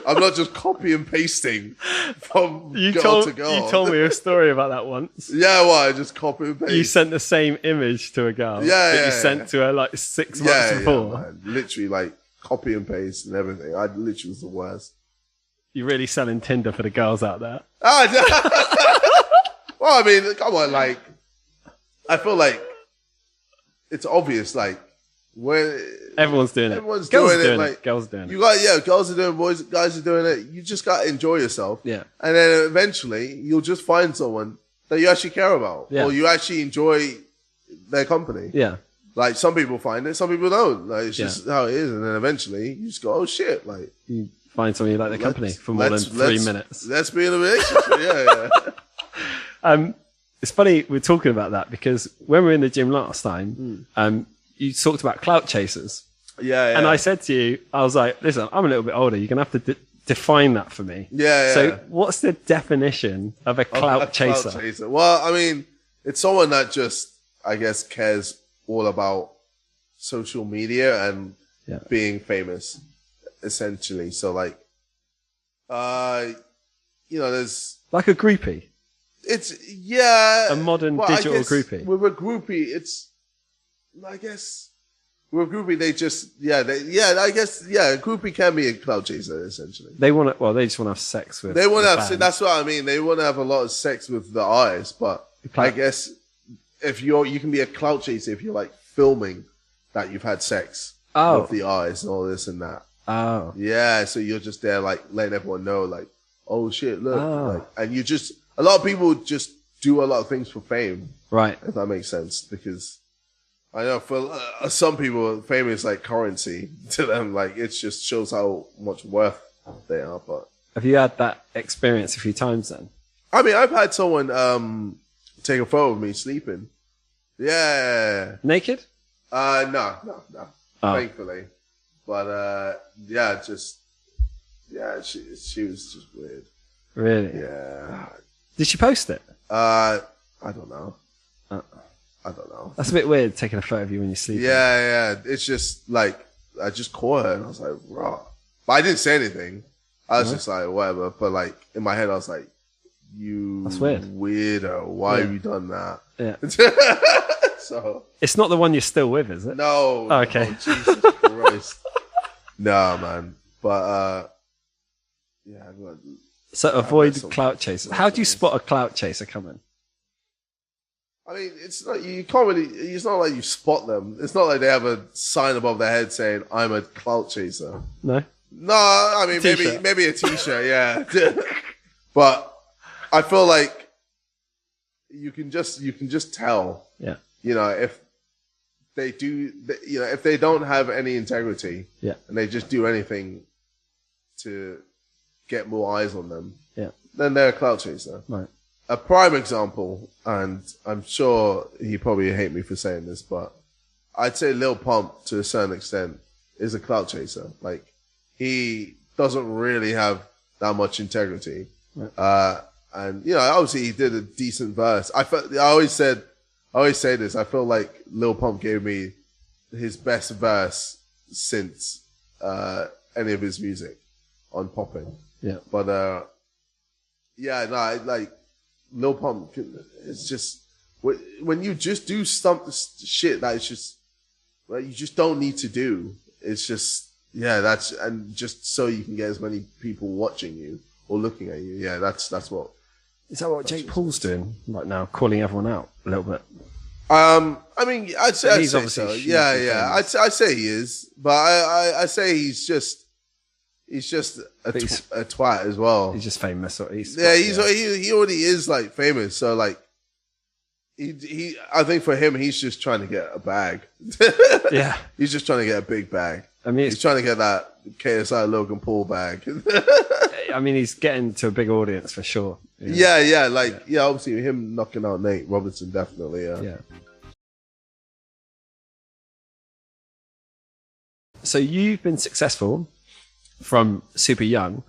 I'm not just copy and pasting from girl to girl. You told me a story about that once. Yeah, well, I just copy and paste. You sent the same image to a girl that you sent to her like 6 months before. Yeah, literally, like, copy and paste and everything. I literally was the worst. You're really selling Tinder for the girls out there. Well, I mean, come on, like, I feel like it's obvious, like, when everyone's doing it. Everyone's doing it. Like, girls doing it. Girls are doing it, guys are doing it. You just gotta enjoy yourself. Yeah. And then eventually you'll just find someone that you actually care about. Yeah. Or you actually enjoy their company. Yeah. Like, some people find it, some people don't. Like, it's just how it is. And then eventually you just go, oh shit, like, you find someone you like their company for more than 3 minutes. Let's be in a relationship. Yeah. It's funny we're talking about that because when we were in the gym last time, you talked about clout chasers. Yeah. And I said to you, I was like, listen, I'm a little bit older. You're going to have to define that for me. Yeah. So what's the definition of a clout chaser? Clout chaser? Well, I mean, it's someone that just, I guess, cares all about social media and being famous, essentially. So, like, there's... Like a groupie? It's yeah. A modern well, digital I guess groupie. With a groupie, it's I guess with a groupie they just I guess a groupie can be a cloud chaser essentially. They want to. Well, they just want to have sex with. They want to have. fans. That's what I mean. They want to have a lot of sex with the artist, but I guess if you can be a clout chaser if you're like filming that you've had sex with the artist and all this and that. Oh. Yeah, so you're just there like letting everyone know like, oh shit, look. Like, and you just, a lot of people just do a lot of things for fame. Right. If that makes sense. Because I know for some people, fame is like currency to them. Like it just shows how much worth they are. But have you had that experience a few times then? I mean, I've had someone take a photo of me sleeping. Yeah. Naked? No. Oh. Thankfully. But she was just weird. Really? Yeah. Did she post it? I don't know. I don't know. That's a bit weird taking a photo of you when you're sleeping. Yeah. It's just like I just caught her and I was like, raw. But I didn't say anything. I was just like, whatever. But like in my head, I was like, that's weird. Weirdo. Why have you done that? Yeah. So it's not the one you're still with, is it? No. Oh, okay. No, Jesus Christ. No, man. But yeah. So avoid clout chasers. How do you spot a clout chaser coming? I mean, it's not you can't really. It's not like you spot them. It's not like they have a sign above their head saying "I'm a clout chaser." No. No, I mean T-shirt. maybe a T-shirt, yeah. But I feel like you can just tell. Yeah. You know, if they do, if they don't have any integrity, yeah, and they just do anything to get more eyes on them, yeah, then they're a clout chaser. Right. A prime example, and I'm sure he probably hate me for saying this, but I'd say Lil Pump, to a certain extent, is a clout chaser. Like, he doesn't really have that much integrity. Right. And, obviously he did a decent verse. I always say this, I feel like Lil Pump gave me his best verse since any of his music on Poppin'. Yeah. But, Lil Pump, it's just, when you just do shit that is just, you just don't need to do. It's just, and just so you can get as many people watching you or looking at you. Yeah, that's what. Is that what Jake Paul's doing right now, calling everyone out a little bit? I mean, I'd say so. Yeah. I'd say he is, but I say he's just a twat as well. He's just famous. He already is like famous. So like, he I think for him, he's just trying to get a bag. Yeah, he's just trying to get a big bag. I mean, he's trying to get that KSI Logan Paul bag. I mean, he's getting to a big audience for sure. Yeah. Obviously him knocking out Nate Robinson, definitely. Yeah. So you've been successful from super young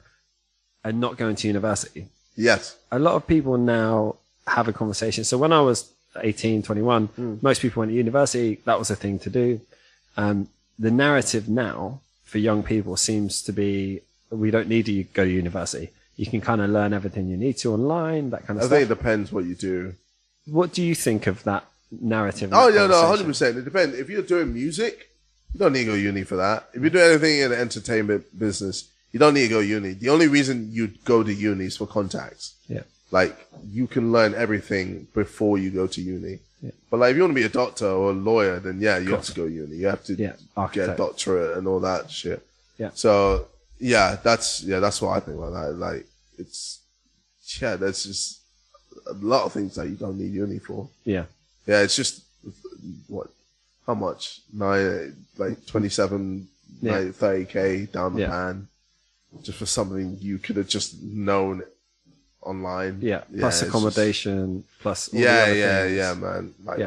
and not going to university. Yes. A lot of people now have a conversation. So when I was 18, 21, most people went to university. That was a thing to do. The narrative now for young people seems to be, we don't need to go to university. You can kind of learn everything you need to online, that kind of stuff. I think it depends what you do. What do you think of that narrative? Oh, yeah, no, 100%. It depends. If you're doing music, you don't need to go uni for that. If you're doing anything in the entertainment business, you don't need to go uni. The only reason you'd go to uni is for contacts. Yeah. Like, you can learn everything before you go to uni. Yeah. But like, if you want to be a doctor or a lawyer, then you have to go uni. You have to get a doctorate and all that shit. Yeah. So that's what I think about that. Like, there's just a lot of things that you don't need uni for. Yeah. Yeah, it's just how much? 27, 30K down the pan, just for something you could have just known online. Yeah, plus accommodation, plus all the other things. Yeah, man. Like,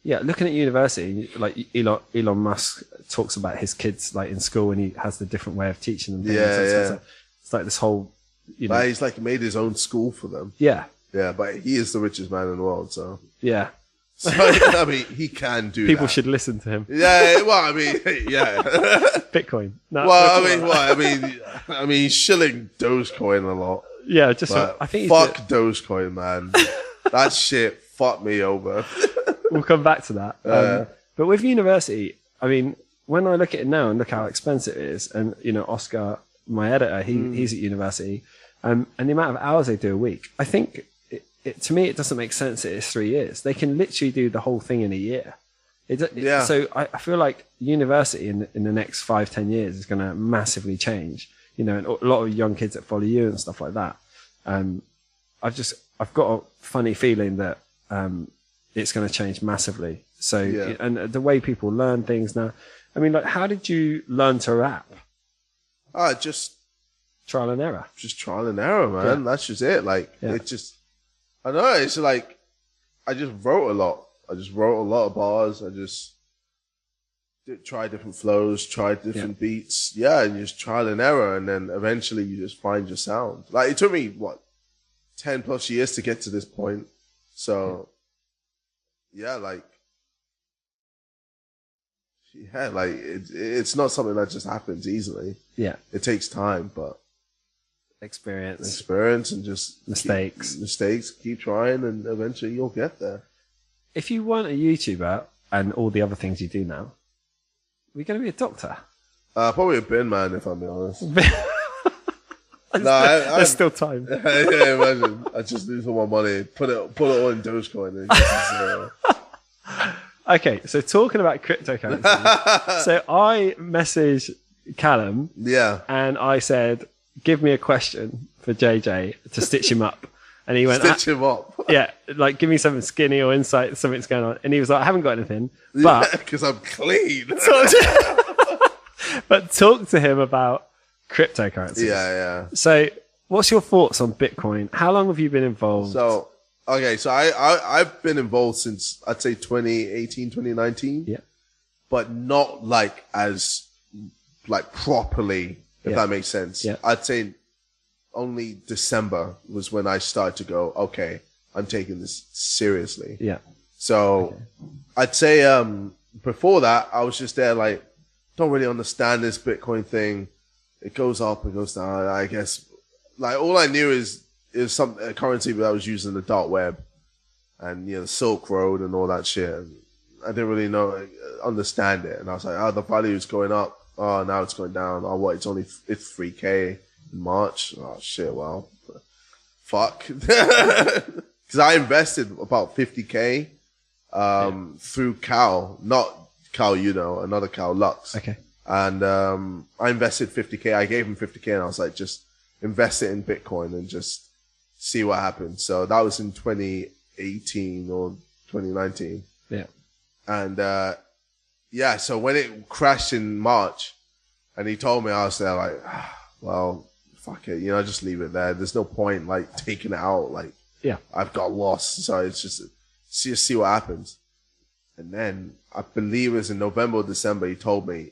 yeah. Looking at university, like Elon Musk talks about his kids like in school, and he has the different way of teaching them. It's like this whole, he's like made his own school for them. Yeah, but he is the richest man in the world, so yeah. So, I mean, he can do People that. should listen to him. Yeah, well, I mean, yeah. Bitcoin. No, well, I mean, he's shilling Dogecoin a lot. Yeah, just But I think fuck Dogecoin, man. That shit fucked me over. We'll come back to that. But with university, I mean, when I look at it now and look how expensive it is, and Oscar, my editor, he's at university, and the amount of hours they do a week, I think to me it doesn't make sense that it's 3 years. They can literally do the whole thing in a year. So I feel like university in the next 5-10 years is going to massively change. And a lot of young kids that follow you and stuff like that. I've got a funny feeling that it's going to change massively. So and the way people learn things now. I mean, like, how did you learn to rap? Just trial and error. Just trial and error, man. That's just it. Like it just, I don't know. It's like I just wrote a lot. I just wrote a lot of bars. I just try different flows, try different beats. Yeah, and just trial and error. And then eventually you just find your sound. Like, it took me, 10 plus years to get to this point. So, it's not something that just happens easily. Yeah. It takes time, but experience and just mistakes. Keep trying, and eventually you'll get there. If you weren't a YouTuber and all the other things you do now, we're going to be a doctor. Probably a bin man, if I'm being honest. There's still time. Yeah, imagine. I just lose all my money, put it all in Dogecoin. Okay, so talking about cryptocurrency, so I messaged Callum, and I said, "Give me a question for JJ to stitch him up." And he went, "Stitch him up." Yeah, like, give me something skinny or insight, something's going on. And he was like, "I haven't got anything, but because I'm clean." But talk to him about cryptocurrency. Yeah. So, what's your thoughts on Bitcoin? How long have you been involved? So I've been involved since, I'd say, 2018, 2019. Yeah. But not properly, if that makes sense. Yeah. I'd say only December was when I started to go, okay, I'm taking this seriously. Yeah. So I'd say before that, I was just there like, don't really understand this Bitcoin thing. It goes up, it goes down. I guess, like, all I knew is some currency that was used in the dark web, and the Silk Road and all that shit. And I didn't really understand it, and I was like, oh, the value is going up. Oh, now it's going down. Oh, what? It's 3K in March. Oh shit! Well, fuck. Because I invested about 50K through Cal, not Cal, another Cal, Lux. Okay. And I invested 50K. I gave him 50K, and I was like, just invest it in Bitcoin and just see what happens. So that was in 2018 or 2019. Yeah. And so when it crashed in March, and he told me, I was there like, well, fuck it, just leave it there. There's no point like taking it out. Like, I've got lost, so it's just see what happens. And then I believe it was in November or December, he told me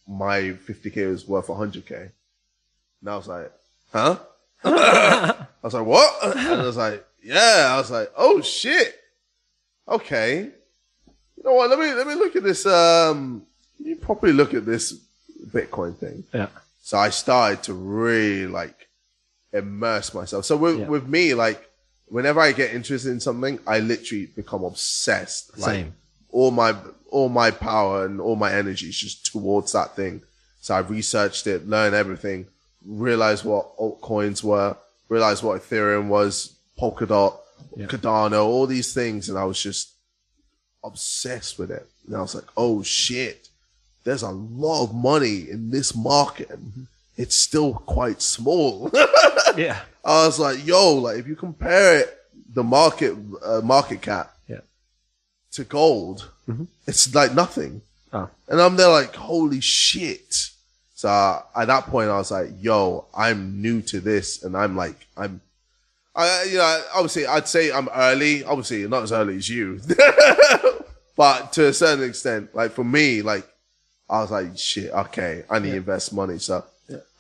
my 50K was worth 100K. And I was like, huh? I was like, what? And I was like, yeah. I was like, oh shit. Okay. You know what? Let me look at this. You probably look at this Bitcoin thing. Yeah. So I started to really like immerse myself. So with me, like, whenever I get interested in something, I literally become obsessed. Like, same. All my power and all my energy is just towards that thing. So I researched it, learned everything, realized what altcoins were, realized what Ethereum was, Polkadot, Cardano, all these things, and I was just obsessed with it. And I was like, oh shit, there's a lot of money in this market. It's still quite small. Yeah. I was like, yo, like, if you compare it, the market cap to gold, it's like nothing. Oh. And I'm there like, holy shit. So at that point I was like, yo, I'm new to this, and obviously I'd say I'm early, obviously not as early as you, but to a certain extent, like, for me, like, I was like, shit, okay, I need to invest money. So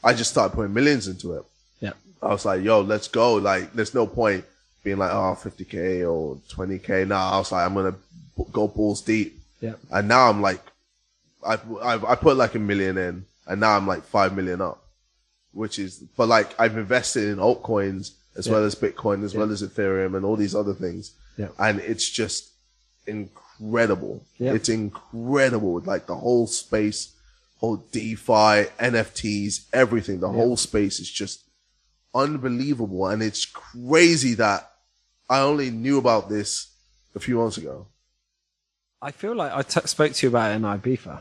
I just started putting millions into it. Yeah. I was like, yo, let's go. Like, there's no point being like, oh, 50K or 20K. No, I was like, I'm going to go balls deep. Yeah. And now I'm like, I put like $1 million in, and now I'm like 5 million up, but like, I've invested in altcoins as well as Bitcoin, as well as Ethereum and all these other things. Yeah. And it's just incredible. Yeah. It's incredible. Like the whole space, whole DeFi, NFTs, everything. The whole space is just unbelievable. And it's crazy that I only knew about this a few months ago. I feel like I spoke to you about it in Ibiza.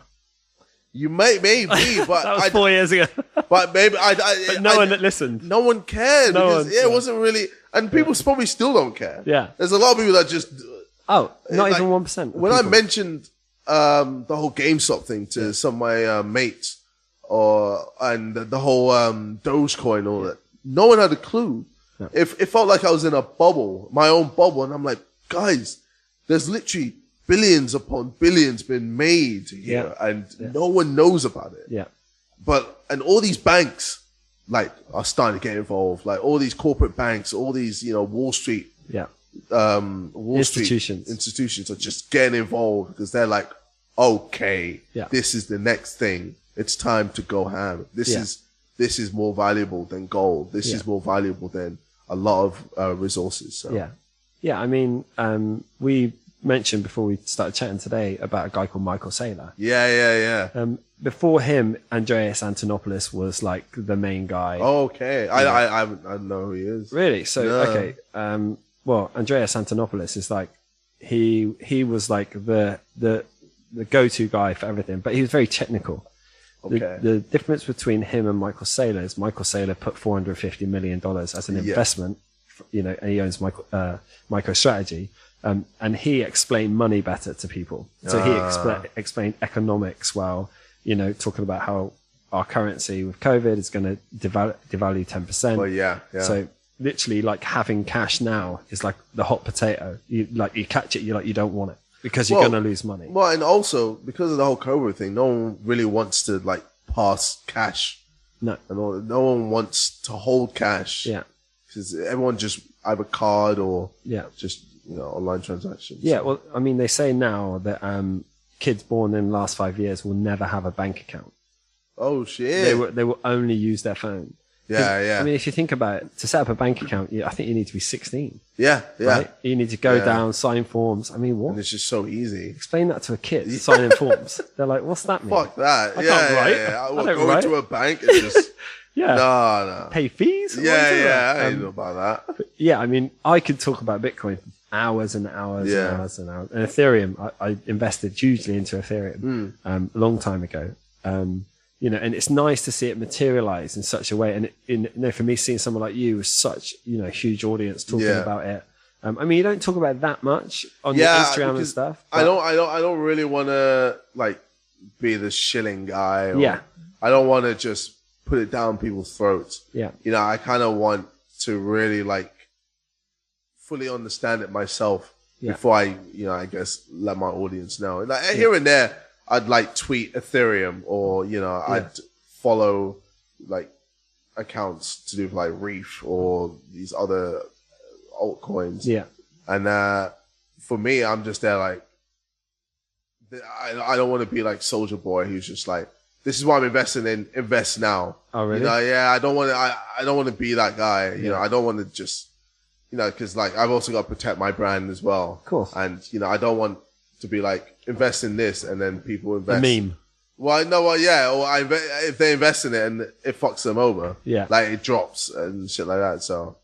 You maybe, but That was 4 years ago. But maybe But no one listened. No one cared because yeah. it wasn't really, and people probably still don't care. Yeah. There's a lot of people that just. Oh, not like, even 1%. When I mentioned the whole GameStop thing to some of my mates, and the whole Dogecoin, all that, no one had a clue. Yeah. It felt like I was in a bubble, my own bubble, and I'm like, guys, there's literally billions upon billions been made here, and no one knows about it. Yeah. And all these banks, like, are starting to get involved. Like all these corporate banks, all these, Wall Street, institutions are just getting involved because they're like, okay, this is the next thing. It's time to go ham. This is more valuable than gold. This is more valuable than a lot of resources. So. Yeah. I mean, we mentioned before we started chatting today about a guy called Michael Saylor. Yeah. Before him, Andreas Antonopoulos was like the main guy. Okay, I know who he is. Really? So okay. Well, Andreas Antonopoulos is like he was like the go-to guy for everything, but he was very technical. Okay. The difference between him and Michael Saylor is Michael Saylor put $450 million as an investment, and he owns MicroStrategy. And he explained money better to people. So he explained economics well, talking about how our currency with COVID is going to devalue 10%. Well, yeah. So literally like having cash now is like the hot potato. You catch it, you don't want it because you're going to lose money. Well, and also because of the whole COVID thing, no one really wants to like pass cash. No. And no one wants to hold cash. Yeah. Because everyone just either card or just, online transactions. Yeah, well, I mean, they say now that kids born in the last 5 years will never have a bank account. Oh, shit. They will only use their phone. Yeah. I mean, if you think about it, to set up a bank account, I think you need to be 16. Yeah. Right? You need to go down, sign forms. I mean, what? And it's just so easy. Explain that to a kid, signing forms. They're like, what's that mean? Fuck that. I can't write. I don't go write. into a bank and just... No. Pay fees? I didn't know about that. Yeah, I mean, I could talk about Bitcoin for hours and hours and hours and hours. And Ethereum, I invested hugely into Ethereum a long time ago. And it's nice to see it materialize in such a way. And for me, seeing someone like you with such huge audience talking about it. I mean, you don't talk about it that much on your Instagram and stuff. I don't really want to like be the shilling guy. I don't want to just put it down people's throats. Yeah. I kind of want to really like fully understand it myself before I guess let my audience know. Like here and there, I'd like tweet Ethereum or, I'd follow like accounts to do like Reef or these other altcoins. Yeah. And, for me, I'm just there like, I don't want to be like Soldier Boy who's just like, this is what I'm investing in. Invest now. Oh, really? I don't want to. I don't want to be that guy. I don't want to just, because like I've also got to protect my brand as well. Of course. And I don't want to be like invest in this and then people invest. A meme. Well, no, or if they invest in it and it fucks them over, like it drops and shit like that. So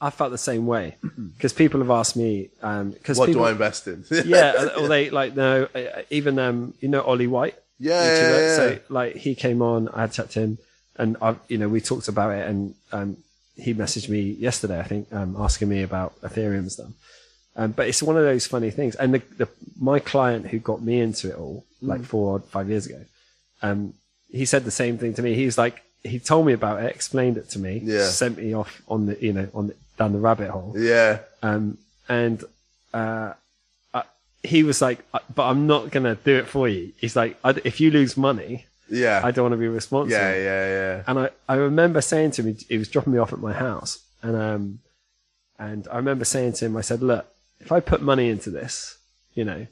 I felt the same way because people have asked me what do I invest in? or they like no, even Ollie White. Yeah. So like he came on, I had chat to him, and we talked about it, and he messaged me yesterday, I think, asking me about Ethereum and stuff. But it's one of those funny things. And my client who got me into it all, like 4 or 5 years ago, he said the same thing to me. He was like, he told me about it, explained it to me, sent me off on down the rabbit hole. Yeah. He was like, but I'm not going to do it for you. He's like, if you lose money, I don't want to be responsible. Yeah. And I remember saying to him, he was dropping me off at my house. And I remember saying to him, I said, look, if I put money into this, will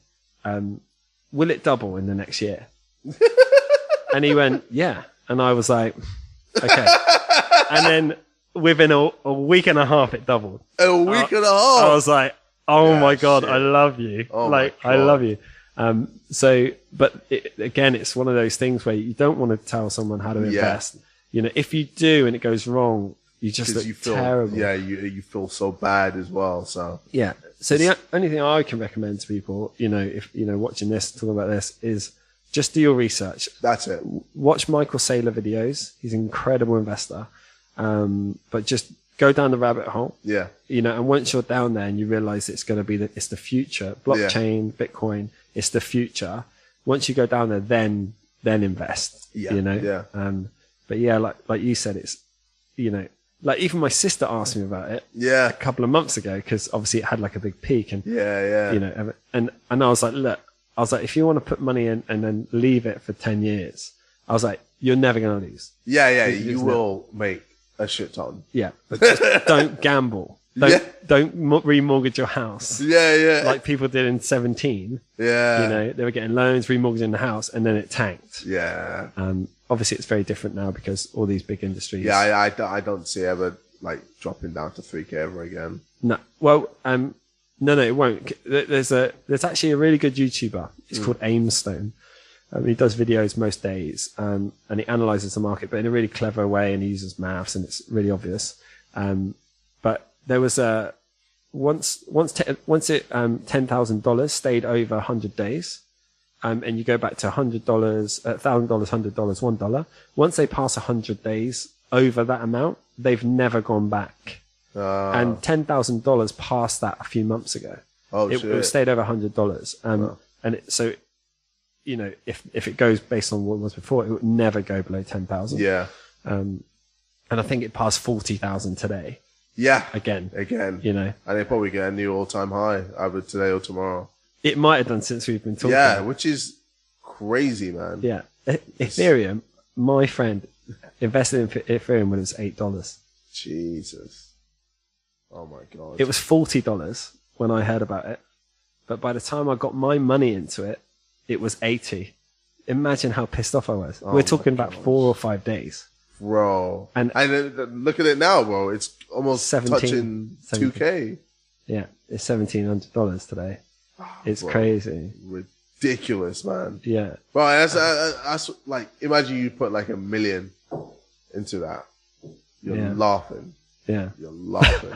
it double in the next year? And he went, yeah. And I was like, okay. And then within a week and a half, it doubled. A week and a half. I was like, oh Yeah, my God, shit. I love you. Oh like, my I God. love you. But again, it's one of those things where you don't want to tell someone how to invest. You know, if you do and it goes wrong, you just look you feel terrible. Yeah, you feel so bad as well. So Yeah. So the only thing I can recommend to people, you know, if you know watching this, talking about this, is just do your research. that's it. Watch Michael Saylor videos. He's an incredible investor. But just go down the rabbit hole. Yeah, You know, and once you're down there and you realize it's going to be it's the future, blockchain, Bitcoin, it's the future. Once you go down there, then invest. Yeah, You know. yeah. But yeah, like you said, it's, you know, like even my sister asked me about it yeah, a couple of months ago because obviously it had like a big peak and yeah. you know, and I was like, look, I was like, if you want to put money in and then leave it for 10 years, I was like, you're never going to lose. Yeah. You will make a shit ton. Yeah, but just don't gamble. Don't remortgage your house. Yeah. Like people did in 17. Yeah. You know, they were getting loans, remortgaging the house, and then it tanked. Yeah. Obviously, it's very different now because all these big industries. Yeah, I don't see ever like dropping down to 3K ever again. No, well, no, it won't. There's actually a really good YouTuber. It's called Aimstone. He does videos most days, and he analyzes the market, but in a really clever way, and he uses maths, and it's really obvious. But there was once $10,000 stayed over 100 days, and you go back to $100, $1,000, $100, $1. Once they pass 100 days over that amount, they've never gone back. And $10,000 passed that a few months ago. Oh, it shit. stayed over $100. And so, you know, if it goes based on what it was before, it would never go below 10,000. Yeah. And I think it passed 40,000 today. Yeah. Again. You know, and they probably get a new all-time high either today or tomorrow. it might have done since we've been talking. Yeah, which is crazy, man. Yeah. Ethereum, my friend invested in Ethereum when it was $8. Jesus. Oh my God. It was $40 when I heard about it. But by the time I got my money into it, it was 80. Imagine how pissed off I was. We're talking about 4 or 5 days. Bro. And look at it now, bro. It's almost 17, touching 2K. Yeah, it's $1,700 today. It's Bro. crazy. Ridiculous, man. Yeah. Bro, that's like, imagine you put like $1 million into that. You're laughing. Yeah. You're laughing.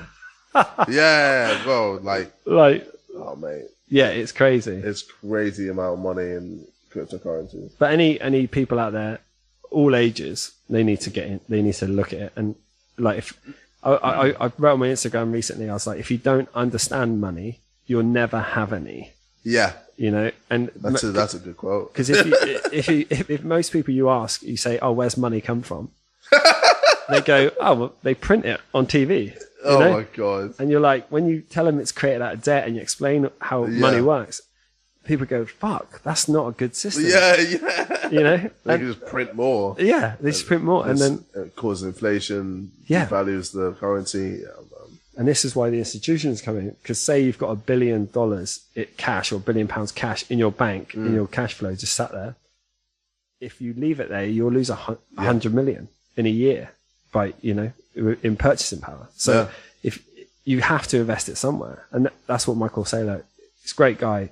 Yeah, bro. Like, oh, mate. Yeah, it's crazy. It's crazy amount of money in cryptocurrencies. But any people out there, all ages, they need to get in. They need to look at it. And like, if I wrote on my Instagram recently, I was like, if you don't understand money, you'll never have any. Yeah, you know. And that's a good quote. Because if most people you ask, you say, "Oh, where's money come from?" They go, "Oh, well, they print it on TV." Oh know? my God. And you're like, when you tell them it's created out of debt and you explain how money works, people go, fuck, that's not a good system. Yeah. You know? They can just print more. Yeah, they just print more. And then it causes inflation, devalues the currency. And this is why the institutions come in. Because say you've got $1 billion cash or £1 billion cash in your bank, in your cash flow, just sat there. If you leave it there, you'll lose 100 million in a year by, you know, in purchasing power. So if you have to invest it somewhere, and that's what Michael Saylor, he's a great guy.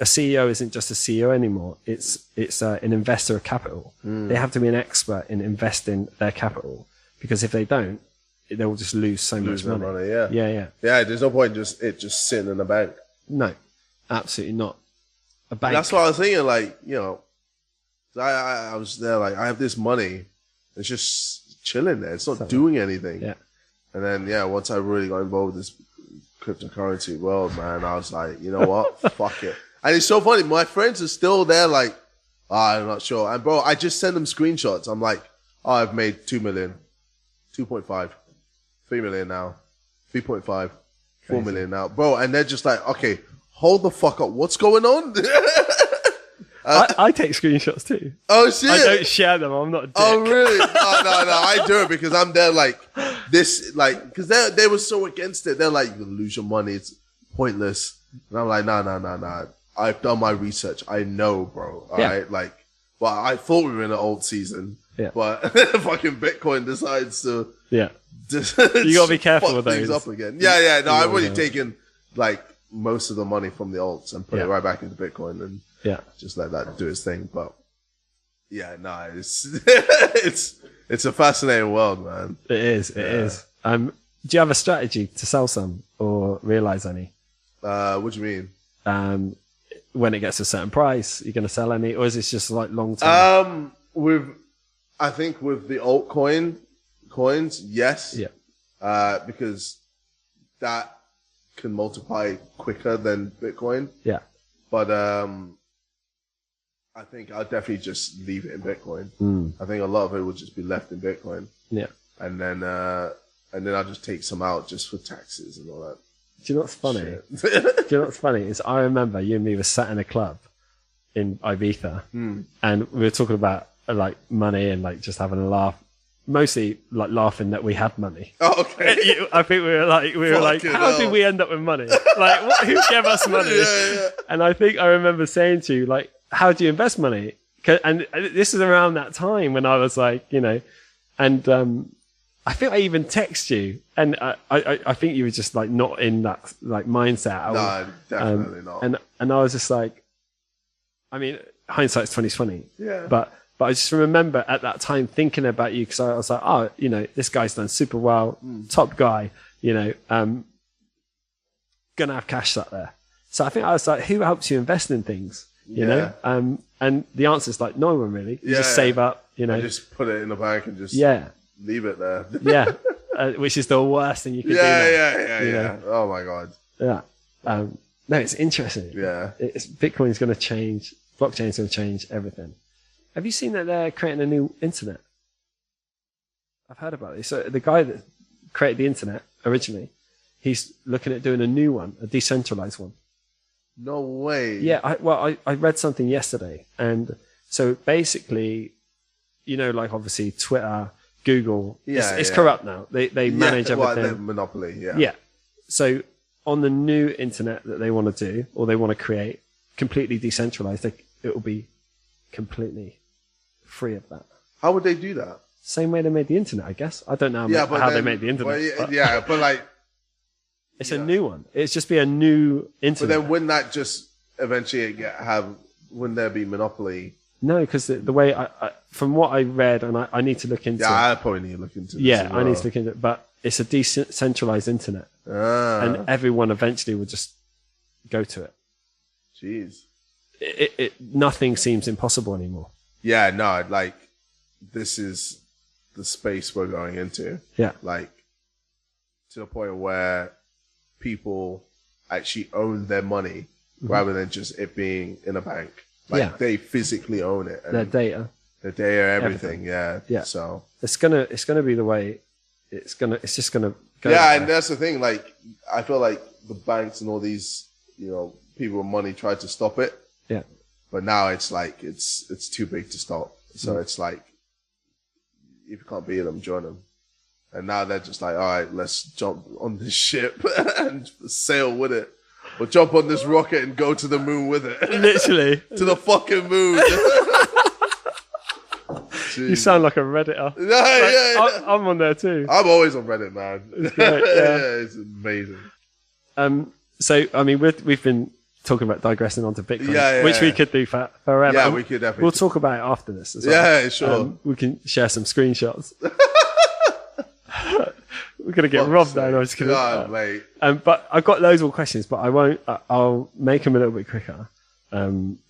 A CEO isn't just a CEO anymore. It's an investor of capital. They have to be an expert in investing their capital, because if they don't, they will just lose so much money. Yeah. There's no point just sitting in the bank. No, absolutely not. A bank. That's what I was thinking. Like, you know, I was there. Like, I have this money. It's just chilling there. It's not doing anything. Yeah. And then once I really got involved with this cryptocurrency world, man, I was like, you know what? Fuck it. And it's so funny. My friends are still there. Like, I'm not sure. And bro, I just send them screenshots. I'm like, oh, I've made 2 million, 2.5, 3 million now, 3.5, 4 million now, bro. And they're just like, okay, hold the fuck up. What's going on? I take screenshots too. Oh shit! I don't share them. I'm not a dick. Oh really? No. I do it because I'm there like this, like, because they were so against it. They're like, you're gonna lose your money. It's pointless. And I'm like, no. I've done my research. I know, bro. All right. Like, well, I thought we were in an old season, Yeah. But fucking Bitcoin decides to Yeah. You gotta be careful with things those. up again. Yeah. No, I've already taken like most of the money from the alts and put it right back into Bitcoin and just let that do its thing. But yeah, no, it's it's a fascinating world, man. It is. It is. Do you have a strategy to sell some or realize any? What do you mean? When it gets to a certain price, you're going to sell any, or is this just like long term? I think with the altcoin coins, yes. Yeah. Because that can multiply quicker than Bitcoin. Yeah. But I think I'll definitely just leave it in Bitcoin. I think a lot of it will just be left in Bitcoin. Yeah. And then I'll just take some out just for taxes and all that. Do you know what's funny? Do you know what's funny is I remember you and me were sat in a club in Ibiza and we were talking about like money and like just having a laugh. Mostly like laughing that we had money. Oh, okay. I think we were like, how did we end up with money? Like, who gave us money? Yeah. And I think I remember saying to you, like, how do you invest money? And this is around that time when I was like, you know, and I think I even text you, and I think you were just like not in that like mindset. No, definitely not. And I was just like, I mean, hindsight's 20/20. Yeah. But I just remember at that time thinking about you because I was like, oh, you know, this guy's done super well, top guy, you know, gonna have cash sat there. So I think I was like, who helps you invest in things? You know, and the answer is like no one really. You just save up, you know, and just put it in the bank and just leave it there. Which is the worst thing you could do. Yeah. Oh my god. Yeah. No, it's interesting. Yeah. Bitcoin's going to change. Blockchain's going to change everything. Have you seen that they're creating a new internet? I've heard about this. So the guy that created the internet originally, he's looking at doing a new one, a decentralized one. No way. Yeah. I read something yesterday. And so basically, you know, like obviously Twitter, Google, it's corrupt now. They manage everything. They're monopoly, Yeah. So on the new internet that they want to do, or they want to create, completely decentralized, it will be completely free of that. How would they do that? Same way they made the internet, I guess. I don't know how they made the internet. But like... It's a new one. It's just be a new internet. But then wouldn't that just eventually wouldn't there be monopoly? No, because the way from what I read, and I need to look into it. I probably need to look into it. Yeah, I need to look into it. But it's a decentralized internet. And everyone eventually will just go to it. Jeez. Nothing seems impossible anymore. Yeah, no, like, this is the space we're going into. Yeah. Like, to the point where people actually own their money rather than just it being in a bank. Like, they physically own it. And their data, everything. Yeah. So it's gonna be the way it's just gonna go. Yeah, and that's the thing. Like, I feel like the banks and all these, you know, people with money tried to stop it. Yeah. But now it's like it's too big to stop. So it's like, if you can't beat them, join them. And now they're just like, all right, let's jump on this ship and sail with it. Or jump on this rocket and go to the moon with it. Literally. To the fucking moon. You sound like a Redditor. Yeah. I'm on there too. I'm always on Reddit, man. It's great, it's amazing. So, I mean, we've been talking about digressing onto Bitcoin, which we could do forever. Yeah, we could definitely. We'll talk about it after this as well. Yeah, sure. We can share some screenshots. We're gonna get robbed now. I'm just kidding. God, mate. But I've got loads more questions, but I won't. I'll make them a little bit quicker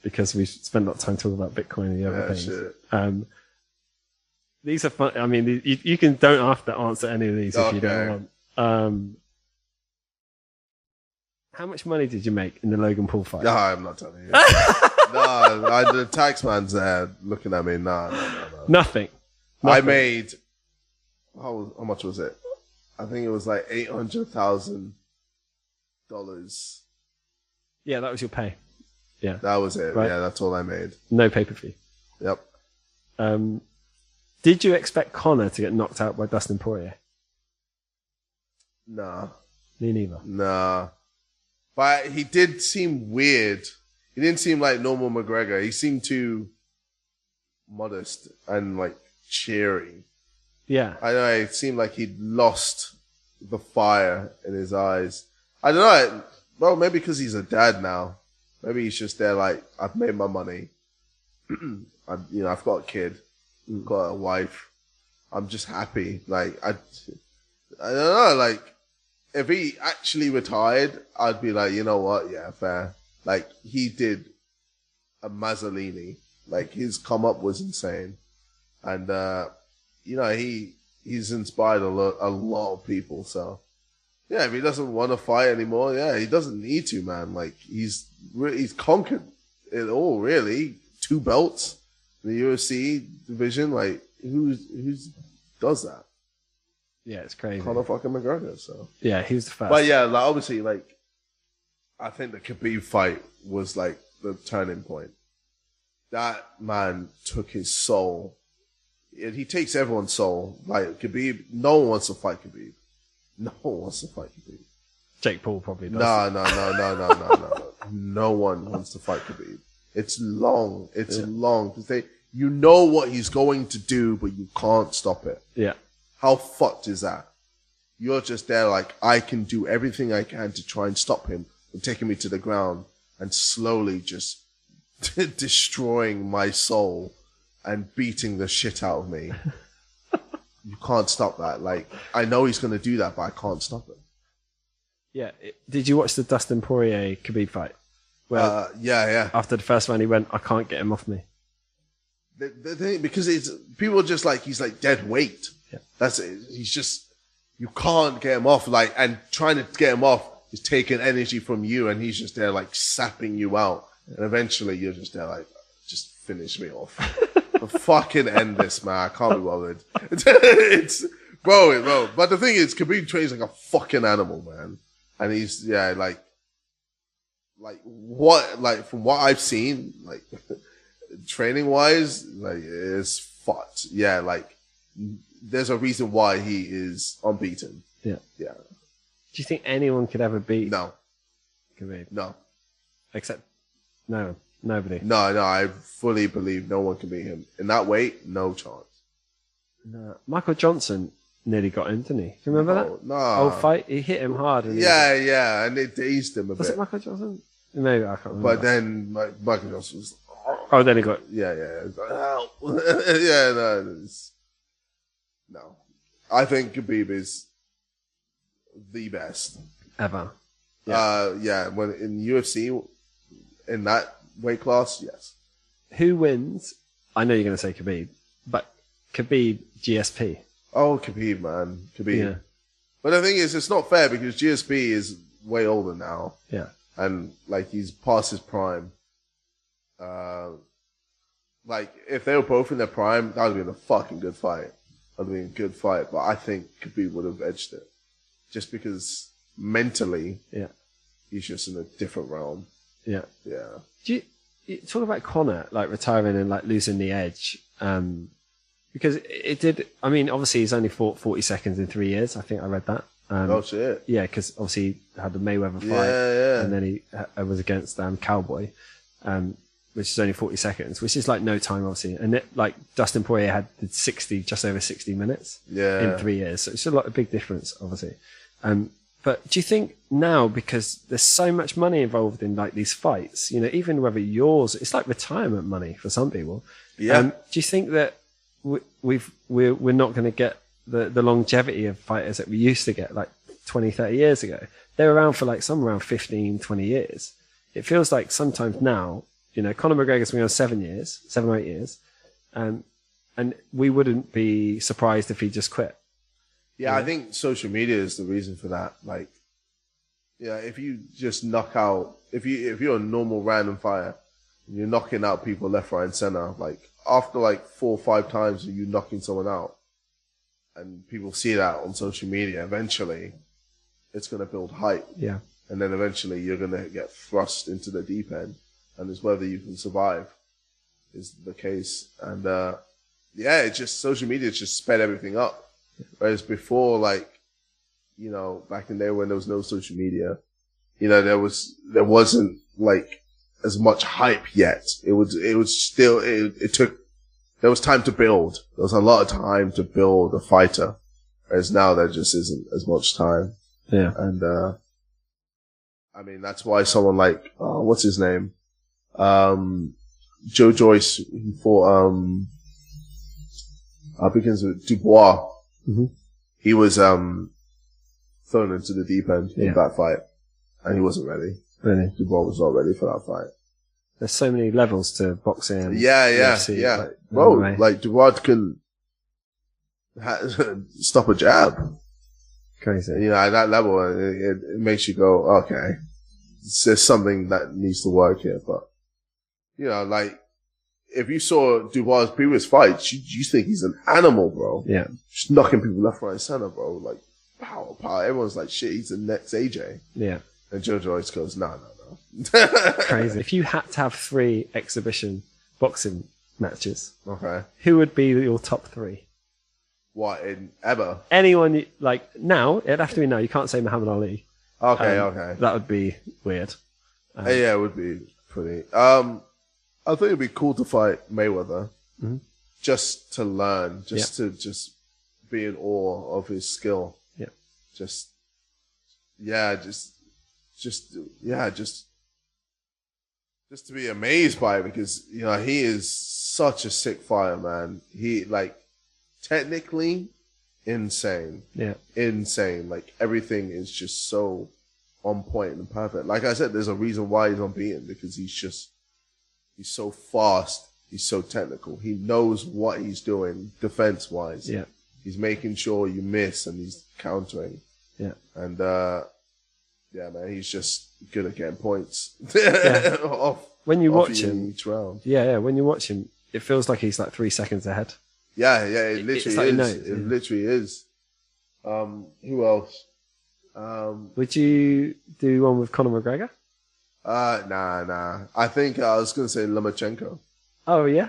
because we've spent a lot of time talking about Bitcoin and the other things. Shit. These are fun. I mean, you don't have to answer any of these if you don't want. How much money did you make in the Logan Paul fight? No, I'm not telling you. No, the tax man's there looking at me. No. Nothing. I made. How much was it? I think it was like $800,000. Yeah, that was your pay. Yeah, that was it. Right? Yeah, that's all I made. No pay per view. Yep. Did you expect Conor to get knocked out by Dustin Poirier? Nah. Me neither. Nah. But he did seem weird. He didn't seem like normal McGregor. He seemed too modest and like cheery. Yeah. I know it seemed like he'd lost the fire in his eyes. I don't know. Well, maybe because he's a dad now. Maybe he's just there like, I've made my money. I've got a kid, got a wife. I'm just happy. Like, I don't know. Like, if he actually retired, I'd be like, you know what? Yeah, fair. Like, he did a Mazzolini. Like, his come up was insane. And, he's inspired a lot of people. So, yeah, if he doesn't want to fight anymore, yeah, he doesn't need to, man. Like, he's conquered it all, really. 2 belts in the UFC division. Like, who's does that? Yeah, it's crazy. Conor fucking McGregor, so. Yeah, he was the first. But yeah, like, obviously, like, I think the Khabib fight was, like, the turning point. That man took his soul. He takes everyone's soul. Like, Khabib, no one wants to fight Khabib. No one wants to fight Khabib. Jake Paul probably does. No. No one wants to fight Khabib. It's long. It's long. Because you know what he's going to do, but you can't stop it. Yeah. How fucked is that? You're just there like, I can do everything I can to try and stop him from taking me to the ground and slowly just destroying my soul and beating the shit out of me. You can't stop that. Like, I know he's going to do that, but I can't stop it. Yeah. Did you watch the Dustin Poirier Khabib fight? Well, yeah. After the first round, he went, I can't get him off me. The thing, because people are just like, he's like dead weight. Yeah. That's it. He's just, you can't get him off. Like, and trying to get him off is taking energy from you, and he's just there like sapping you out. And eventually you're just there like, just finish me off. Fucking end this, man. I can't be bothered. It's bro. But the thing is, Khabib trains like a fucking animal, man. And he's, like from what I've seen, like training wise, like it's fucked. Yeah, like there's a reason why he is unbeaten. Yeah. Yeah. Do you think anyone could ever beat Khabib? No. Except nobody. No, I fully believe no one can beat him. In that weight, no chance. No. Michael Johnson nearly got him, didn't he? Do you remember that? No. Old fight? He hit him hard. And and it dazed him a bit. Was it Michael Johnson? Maybe, I can't remember. But then Michael Johnson was... Oh, then he got... Yeah. No. I think Khabib is the best. Ever. When in UFC, in that weight class, yes. Who wins? I know you're going to say Khabib, but Khabib, GSP. Oh, Khabib, man. Khabib. Yeah. But the thing is, it's not fair because GSP is way older now. Yeah. And, like, he's past his prime. Like, if they were both in their prime, that would have been a fucking good fight. That would have been a good fight. But I think Khabib would have edged it. Just because mentally, he's just in a different realm. Yeah. Yeah. Do you talk about Conor, like, retiring and, like, losing the edge? Because it did, I mean, obviously he's only fought 40 seconds in 3 years. I think I read that. Oh, shit. Yeah, because obviously he had the Mayweather fight. Yeah. And then he was against Cowboy, which is only 40 seconds, which is like no time, obviously. And like Dustin Poirier had just over 60 minutes in 3 years. So it's a big difference, obviously. But do you think now, because there's so much money involved in like these fights, you know, even whether yours, it's like retirement money for some people. Yeah. Do you think that we're not going to get the longevity of fighters that we used to get like 20, 30 years ago? They're around for like some around 15, 20 years. It feels like sometimes now, you know, Conor McGregor's been on 7 or 8 years. And we wouldn't be surprised if he just quit. Yeah, I think social media is the reason for that. Like, yeah, if you just knock out, if you're a normal random fighter, and you're knocking out people left, right, and center, like after like 4 or 5 times of you knocking someone out, and people see that on social media, eventually it's going to build hype. Yeah. And then eventually you're going to get thrust into the deep end, and it's whether you can survive is the case. And it's just social media just sped everything up. Whereas before, like, you know, back in there when there was no social media, you know, there wasn't like as much hype yet. It took there was time to build. There was a lot of time to build a fighter. Whereas now there just isn't as much time. Yeah. And, I mean, that's why someone like, what's his name? Joe Joyce, he fought, begins with Dubois. Mm-hmm. He was, thrown into the deep end in that fight. And he wasn't ready. Really? Dubois was not ready for that fight. There's so many levels to boxing. Yeah. UFC, Bro, like Dubois can stop a jab. Crazy. You know, at that level, it makes you go, okay, there's something that needs to work here. But, you know, like, if you saw Dubois' previous fights, you think he's an animal, bro. Yeah. Just knocking people left, right, and center, bro. Like, power. Everyone's like, shit, he's the next AJ. Yeah. And Joe Joyce goes, no. Crazy. If you had to have 3 exhibition boxing matches, Okay. who would be your top 3? What, in ever? Anyone, like, now, it'd have to be now. You can't say Muhammad Ali. Okay. That would be weird. Yeah, it would be pretty. I think it'd be cool to fight Mayweather. Mm-hmm. Just to learn, to be in awe of his skill. Yeah. Just to be amazed by it, because, you know, he is such a sick fighter, man. He, like, technically insane. Yeah. Insane. Like, everything is just so on point and perfect. Like I said, there's a reason why he's unbeaten, because he's so fast. He's so technical. He knows what he's doing defense-wise. Yeah. He's making sure you miss, and he's countering. Yeah. And, yeah, man, he's just good at getting points. When you watch him each round. Yeah, when you watch him, it feels like he's like 3 seconds ahead. Yeah, it literally is. It literally is. Who else? Would you do one with Conor McGregor? Nah. I think I was gonna say Lomachenko. Oh yeah.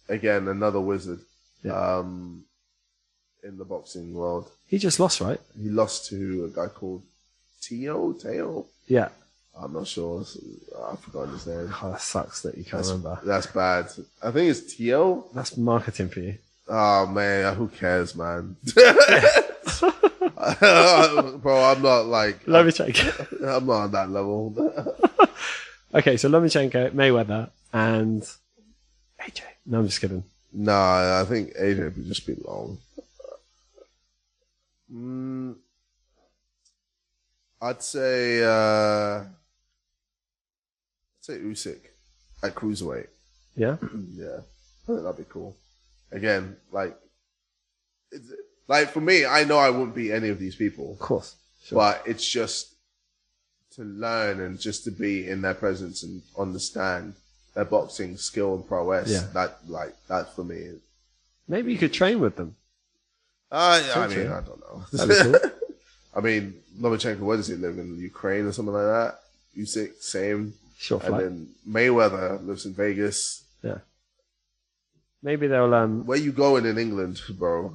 Again, another wizard. Yeah. In the boxing world. He just lost, right? He lost to a guy called Teo. Yeah. I'm not sure. I've forgotten his name. Oh, that sucks that you can't remember. That's bad. I think it's Teo. That's marketing for you. Oh, man. Who cares, man? Bro, I'm not like... Lomachenko. I'm not on that level. Okay, so Lomachenko, Mayweather, and AJ. No, I'm just kidding. Nah, I think AJ would just be long. I'd say Usyk at cruiserweight. Yeah? Yeah. I think that'd be cool. Again, like for me, I know I wouldn't beat any of these people. Of course. Sure. But it's just to learn and just to be in their presence and understand their boxing skill and prowess. Yeah. That for me. Maybe you could train with them. I mean, I don't know. That'd be cool. I mean, Lomachenko, where does he live? In Ukraine or something like that? Usyk, same. Sure. And then Mayweather lives in Vegas. Yeah. Maybe they'll... Where you going in England, bro?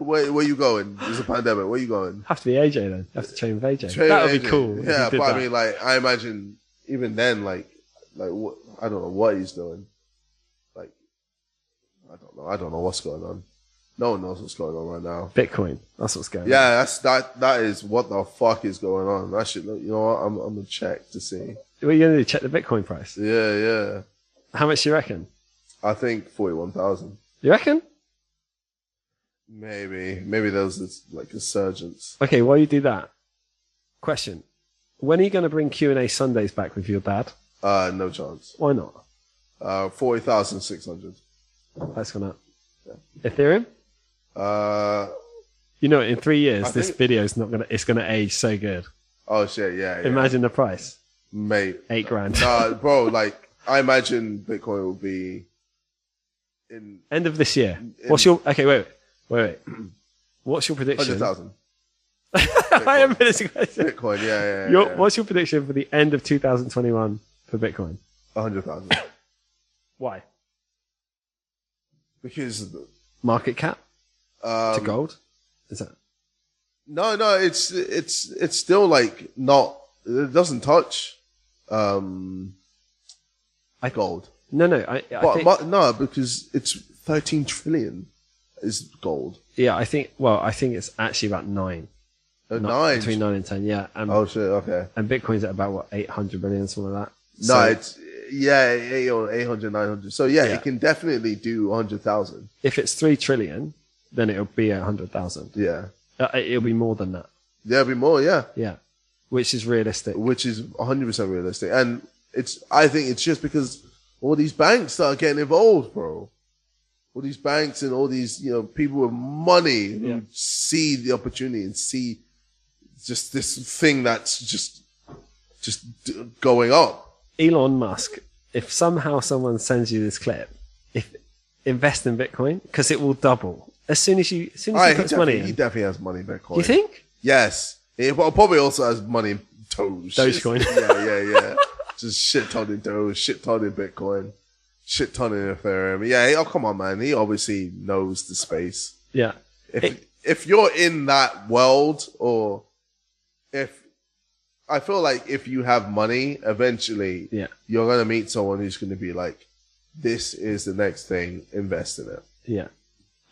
Where you going? There's a pandemic. Where you going? Have to be AJ then. Have to train with AJ. That would be cool. Yeah, but I mean, like, I imagine even then, like what, I don't know what he's doing. Like, I don't know what's going on. No one knows what's going on right now. Bitcoin. That's what's going on. Yeah, that is what the fuck is going on. I should, you know what? I'm gonna check to see. What are you gonna do? Check the Bitcoin price? Yeah. How much do you reckon? I think 41,000. You reckon? Maybe there was like a surgence. Okay, while you do that, question: when are you going to bring Q&A Sundays back with your dad? No chance. Why not? 40,600. That's gone up. Yeah. Ethereum? You know, in 3 years, this video is it's gonna age so good. Oh shit, yeah. Imagine the price, mate. $8,000. Nah, bro. Like, I imagine Bitcoin will be in end of this year. What's your wait? What's your prediction? 100,000. I am finishing question. Bitcoin, yeah. What's your prediction for the end of 2021 for Bitcoin? 100,000. Why? Because market cap to gold. Is that? No. It's still like not. It doesn't touch. Gold. No. I think, no, because it's 13 trillion is gold. yeah, I think it's actually about 9. Nine? Between 9 and 10, yeah. Oh, shit, okay. And Bitcoin's at about, 800 billion, something like that. No, it's, 800, 900. So, yeah, it can definitely do 100,000. If it's 3 trillion, then it'll be 100,000. Yeah. It'll be more than that. There'll be more, yeah. Yeah. Which is realistic. Which is 100% realistic. And I think it's just because all these banks start getting involved, bro. All these banks and all these, people with money who see the opportunity and see just this thing that's just going up. Elon Musk, if somehow someone sends you this clip, invest in Bitcoin because it will double as soon as he puts money in. He definitely has money in Bitcoin. You think? Yes. He probably also has money in Dogecoin. Yeah. Just shit ton in Doge, shit ton in Bitcoin, shit ton in Ethereum. Yeah. Oh, come on, man. He obviously knows the space. Yeah. If you're in that world, or I feel like if you have money, eventually you're going to meet someone who's going to be like, this is the next thing, invest in it. Yeah.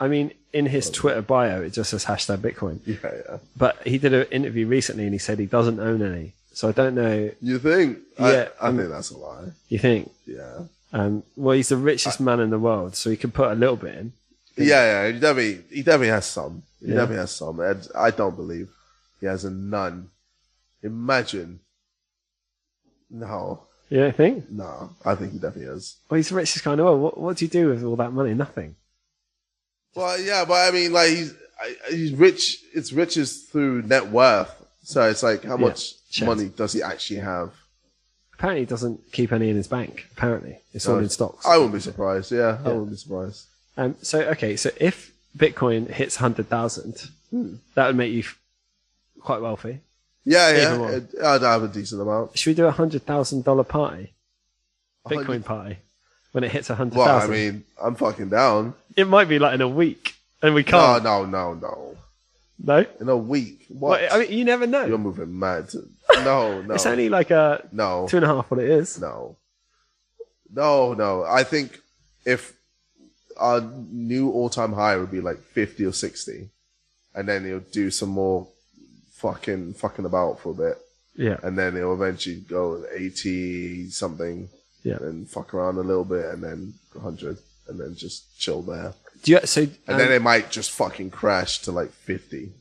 I mean, in his Twitter bio, it just says #Bitcoin. Yeah. But he did an interview recently and he said he doesn't own any. So I don't know. You think? Yeah. I think that's a lie. You think? Yeah. Well, he's the richest man in the world, so he can put a little bit in. Yeah. He definitely has some. He definitely has some. And I don't believe he has a none. Imagine. No. You don't think? No, I think he definitely is. Well, he's the richest guy in the world. What do you do with all that money? Nothing. Well, yeah, but I mean, like, he's rich. It's riches through net worth. So it's like, how much money does he actually have? Apparently, he doesn't keep any in his bank. Apparently, it's all in stocks. I wouldn't be surprised. Yeah, I wouldn't be surprised. So if Bitcoin hits 100,000, that would make you quite wealthy. Yeah. I'd have a decent amount. Should we do $100,000 party? Bitcoin party. When it hits 100,000. Well, I mean, I'm fucking down. It might be like in a week, and we can't. No. No? In a week? What? Well, I mean, you never know. You're moving mad. No. It's only like a 2.5 what it is. No. I think if our new all-time high would be like 50 or 60, and then he'll do some more fucking about for a bit. Yeah. And then it'll eventually go 80 something. Yeah. And fuck around a little bit, and then 100, and then just chill there. And then it might just fucking crash to like 50.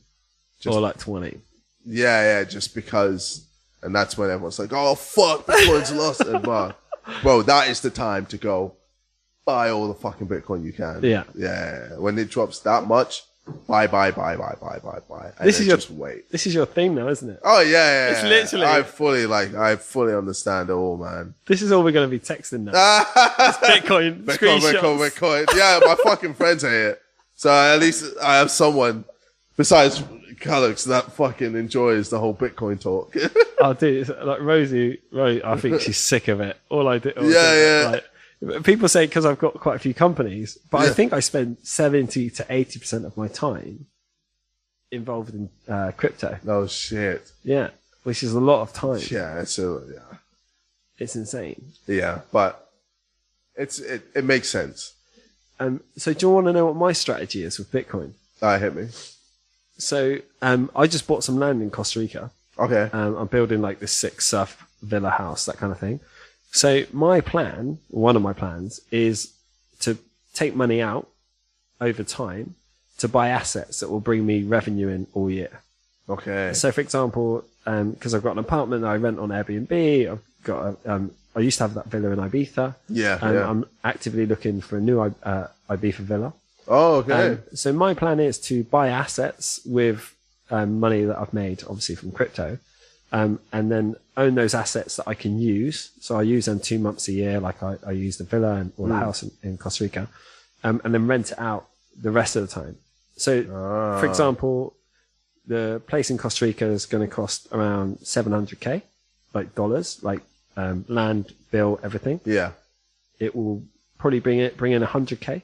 Or like 20. Yeah, just because. And that's when everyone's like, oh, fuck, Bitcoin's lost. And bro, that is the time to go buy all the fucking Bitcoin you can. Yeah. Yeah. When it drops that much, buy. And just wait. This is your thing now, isn't it? Oh, yeah. It's literally. I fully understand it all, man. This is all we're going to be texting now. It's Bitcoin. Bitcoin. Yeah, my fucking friends are it. So at least I have someone besides Calix that fucking enjoys the whole Bitcoin talk. Oh, dude, it's like Rosie, I think she's sick of it. All I do. Like, people say because I've got quite a few companies, but I think I spend 70 to 80% of my time involved in crypto. Oh shit! Yeah, which is a lot of time. Yeah, it's insane. Yeah, but it makes sense. So do you want to know what my strategy is with Bitcoin? Hit me. So I just bought some land in Costa Rica. Okay. I'm building like this 6 surf villa house, that kind of thing. So my plan, one of my plans, is to take money out over time to buy assets that will bring me revenue in all year. Okay. So for example, because I've got an apartment that I rent on Airbnb, I've got I used to have that villa in Ibiza. Yeah. I'm actively looking for a new Ibiza villa. Oh, okay. So my plan is to buy assets with money that I've made, obviously from crypto, and then own those assets that I can use. So I use them 2 months a year, like I use the villa or the house in Costa Rica, and then rent it out the rest of the time. So, for example, the place in Costa Rica is going to cost around $700K, like dollars, like land, bill, everything. Yeah. It will probably bring in $100K.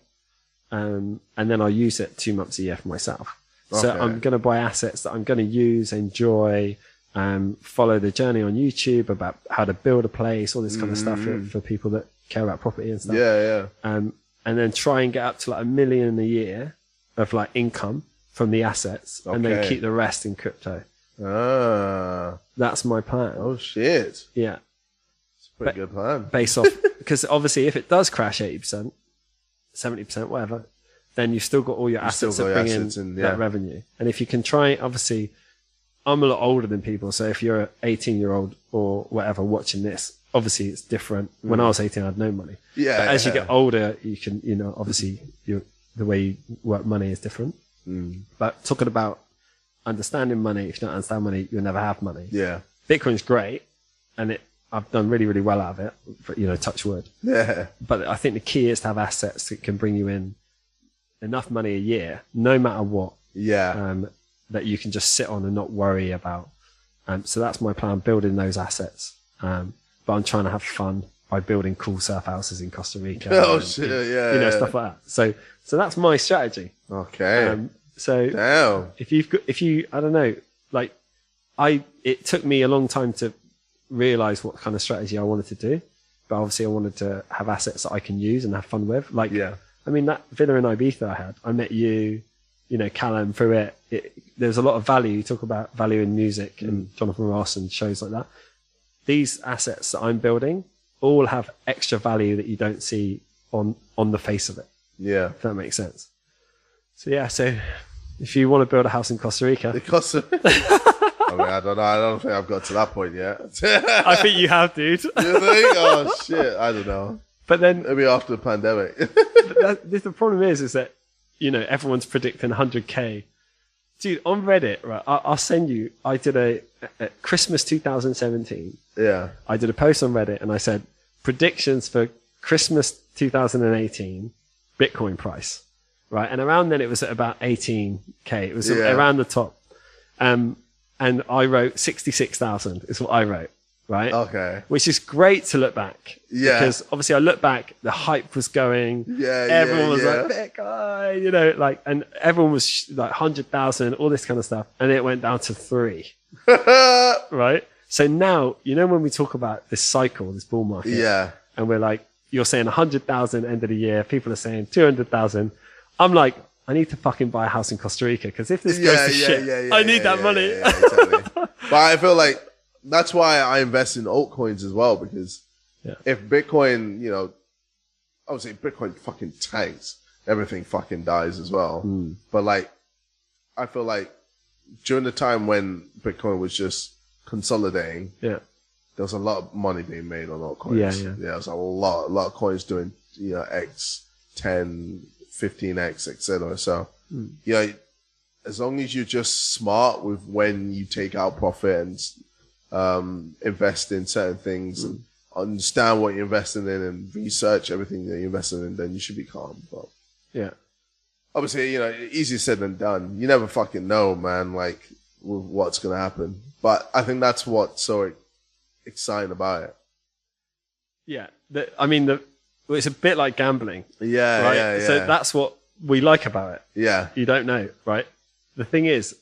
And then I'll use it 2 months a year for myself. So I'm going to buy assets that I'm going to use, enjoy, follow the journey on YouTube about how to build a place, all this kind of stuff for people that care about property and stuff. Yeah, yeah. And then try and get up to like $1 million a year of like income from the assets, and then keep the rest in crypto. That's my plan. Oh shit. Yeah. It's a pretty good plan. Based off, because obviously if it does crash 80%, 70%, whatever, then you've still got all your assets that bring in that revenue. And if you can try, obviously, I'm a lot older than people, so if you're an 18-year-old or whatever watching this, obviously it's different. When I was 18, I had no money. Yeah. But as you get older, you can, obviously the way you work money is different. But talking about understanding money, if you don't understand money, you'll never have money. Yeah. Bitcoin's great, and I've done really, really well out of it, touch wood. Yeah. But I think the key is to have assets that can bring you in enough money a year, no matter what. Yeah. That you can just sit on and not worry about. So that's my plan, building those assets. But I'm trying to have fun by building cool surf houses in Costa Rica. Oh, shit. Yeah. Stuff like that. So that's my strategy. Okay. So damn. if you, I don't know, like it took me a long time to realize what kind of strategy I wanted to do, but obviously I wanted to have assets that I can use and have fun with. Like, I mean, that villa in Ibiza I met you, Callum through it. There's a lot of value. You talk about value in music and Jonathan Ross and shows like that. These assets that I'm building all have extra value that you don't see on the face of it. Yeah. If that makes sense. So if you want to build a house in Costa Rica. I mean, I don't know. I don't think I've got to that point yet. I think you have, dude. You think? Oh, shit. I don't know. But then. Maybe after the pandemic. The problem is that, everyone's predicting 100K. Dude, on Reddit, right, I'll send you, I did a Christmas 2017. Yeah. I did a post on Reddit and I said, predictions for Christmas 2018 Bitcoin price. Right. And around then it was at about 18K. It was around the top. And I wrote 66,000 is what I wrote. Right. Okay. Which is great to look back. Yeah. Because obviously I look back, the hype was going. Yeah. Everyone was like, Bitcoin, and everyone was like 100,000, all this kind of stuff. And it went down to 3. Right. So now, when we talk about this cycle, this bull market. Yeah. And we're like, you're saying 100,000 end of the year. People are saying 200,000. I'm like, I need to fucking buy a house in Costa Rica because if this goes to shit, I need that money. Totally. But I feel like that's why I invest in altcoins as well, because if Bitcoin, obviously Bitcoin fucking tanks, everything fucking dies as well. But like, I feel like during the time when Bitcoin was just consolidating, there was a lot of money being made on altcoins. Yeah, there was a lot of coins doing, X, 10, 15x, etc. So, as long as you're just smart with when you take out profit and invest in certain things and understand what you're investing in and research everything that you're investing in, then you should be calm. But obviously, easier said than done. You never fucking know, man, like with what's going to happen. But I think that's what's so exciting about it. Yeah. It's a bit like gambling. Yeah, right? yeah. So that's what we like about it. Yeah. You don't know, right? The thing is,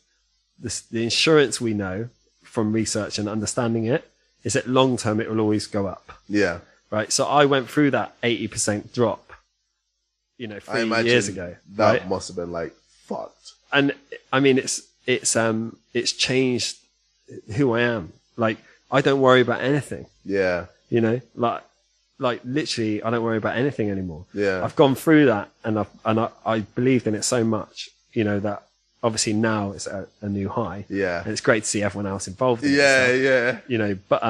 the insurance we know from research and understanding it is that long term it will always go up. Yeah. Right. So I went through that 80% drop, 3 years ago. That must have been like fucked. And I mean, it's changed who I am. Like, I don't worry about anything. Yeah. Like literally, I don't worry about anything anymore. Yeah. I've gone through that and I believed in it so much, that obviously now it's a new high. Yeah. And it's great to see everyone else involved in it. Yeah. But,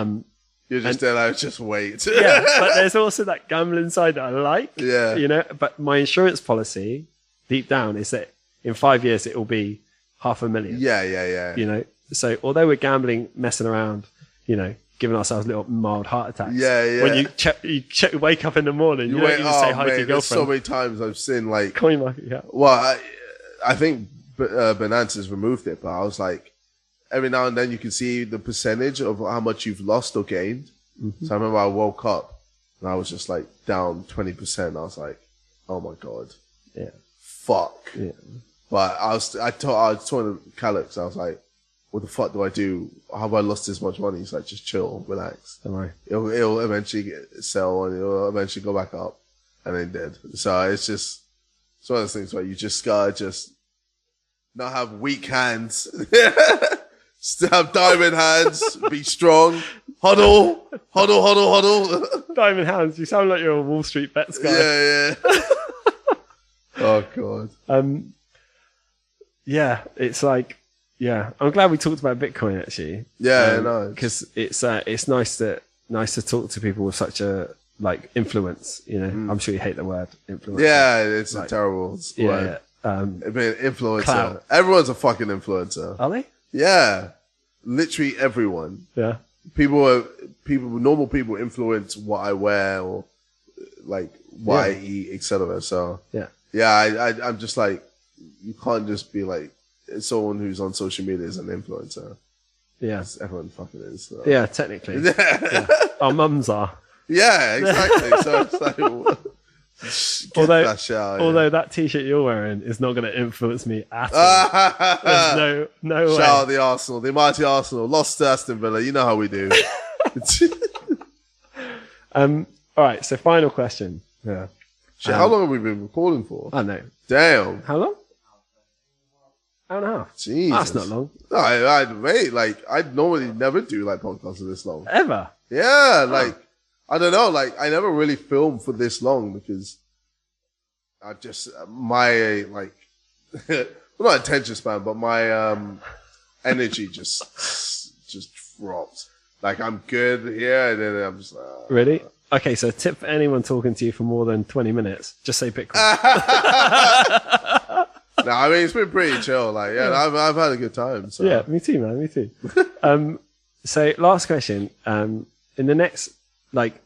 you're just there like, just wait. Yeah. But there's also that gambling side that I like. Yeah. But my insurance policy deep down is that in 5 years it will be 500,000. Yeah. So although we're gambling, messing around, giving ourselves little mild heart attacks. Yeah. When you wake up in the morning, you don't even say hi to your girlfriend. So many times I've seen like coin market cap. Well, I think Binance's removed it, but I was like, every now and then you can see the percentage of how much you've lost or gained. Mm-hmm. So I remember I woke up and I was just like down 20%. I was like, oh my god, fuck. Yeah. But I was talking to Calix. I was like, what the fuck do I do? How have I lost this much money? He's like, just chill, relax. Don't worry. It'll eventually sell and it'll eventually go back up. And it did. So it's one of those things where you just gotta just not have weak hands. Still have diamond hands. Be strong. Huddle. Diamond hands. You sound like you're a Wall Street bets guy. Yeah. Oh God. Yeah, it's like, yeah. I'm glad we talked about Bitcoin actually. Yeah, no. Because it's nice to talk to people with such a like influence. You know, I'm sure you hate the word influence. Yeah, it's like, a terrible word. Yeah. I mean, influencer. Clout. Everyone's a fucking influencer. Are they? Yeah, literally everyone. Yeah. Normal people influence what I wear or like what I eat, etc. So I'm just like, you can't just be like someone who's on social media is an influencer. Yeah, everyone fucking is. So. Yeah, technically. Yeah. Our mums are. Yeah, exactly. So it's like. Although that t-shirt you're wearing is not going to influence me at all. There's no way. Shout out the Arsenal, the mighty Arsenal, lost to Aston Villa. You know how we do. All right. So final question. Yeah. Shit, how long have we been recording for? I don't know. Damn. How long? Hour and a half. Jesus. That's not long. No, I'd normally never do like podcasts this long. Ever? Yeah, like. I don't know, like, I never really filmed for this long because I just, my, like, well, not attention span, but my energy just dropped. Like, I'm good here, and then I'm just like... Really? Okay, so tip for anyone talking to you for more than 20 minutes, just say Bitcoin. No, I mean, it's been pretty chill. Like, yeah, I've had a good time. So. Yeah, me too, man, me too. So, last question. In the next, like,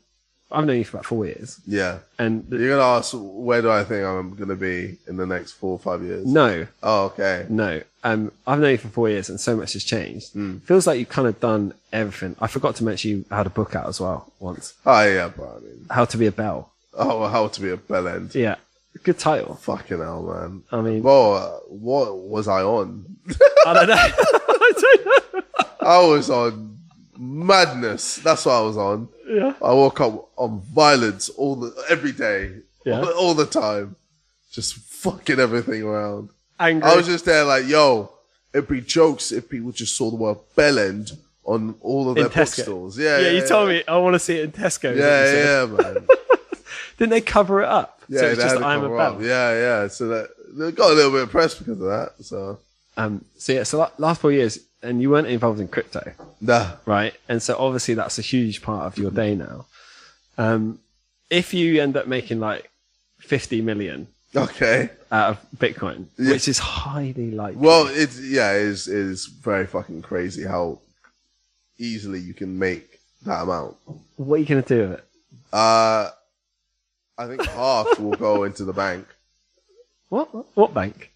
I've known you for about 4 years. Yeah. And you're going to ask, where do I think I'm going to be in the next 4 or 5 years? No. Oh, okay. No. I've known you for 4 years and so much has changed. Feels like you've kind of done everything. I forgot to mention you had a book out as well once. Oh, yeah, but I mean... How to be a bell. Oh, How to be a bell end. Yeah. Good title. Fucking hell, man. I mean... Well, what was I on? I don't know. I don't know. I was on madness. That's what I was on. Yeah. I woke up on violence every day, all the time, just fucking everything around. Angry. I was just there like, yo, it'd be jokes if people just saw the word bell end on all of their bookstores. Yeah, you told me I want to see it in Tesco. Yeah, man. Didn't they cover it up? Yeah, so it's just I'm a bell. Yeah. So they got a little bit impressed because of that. So last 4 years, and you weren't involved in crypto. Nah. Right? And so obviously that's a huge part of your day now. If you end up making like 50 million out of Bitcoin, which is highly likely. Well, it is very fucking crazy how easily you can make that amount. What are you going to do with it? I think half will go into the bank. What bank?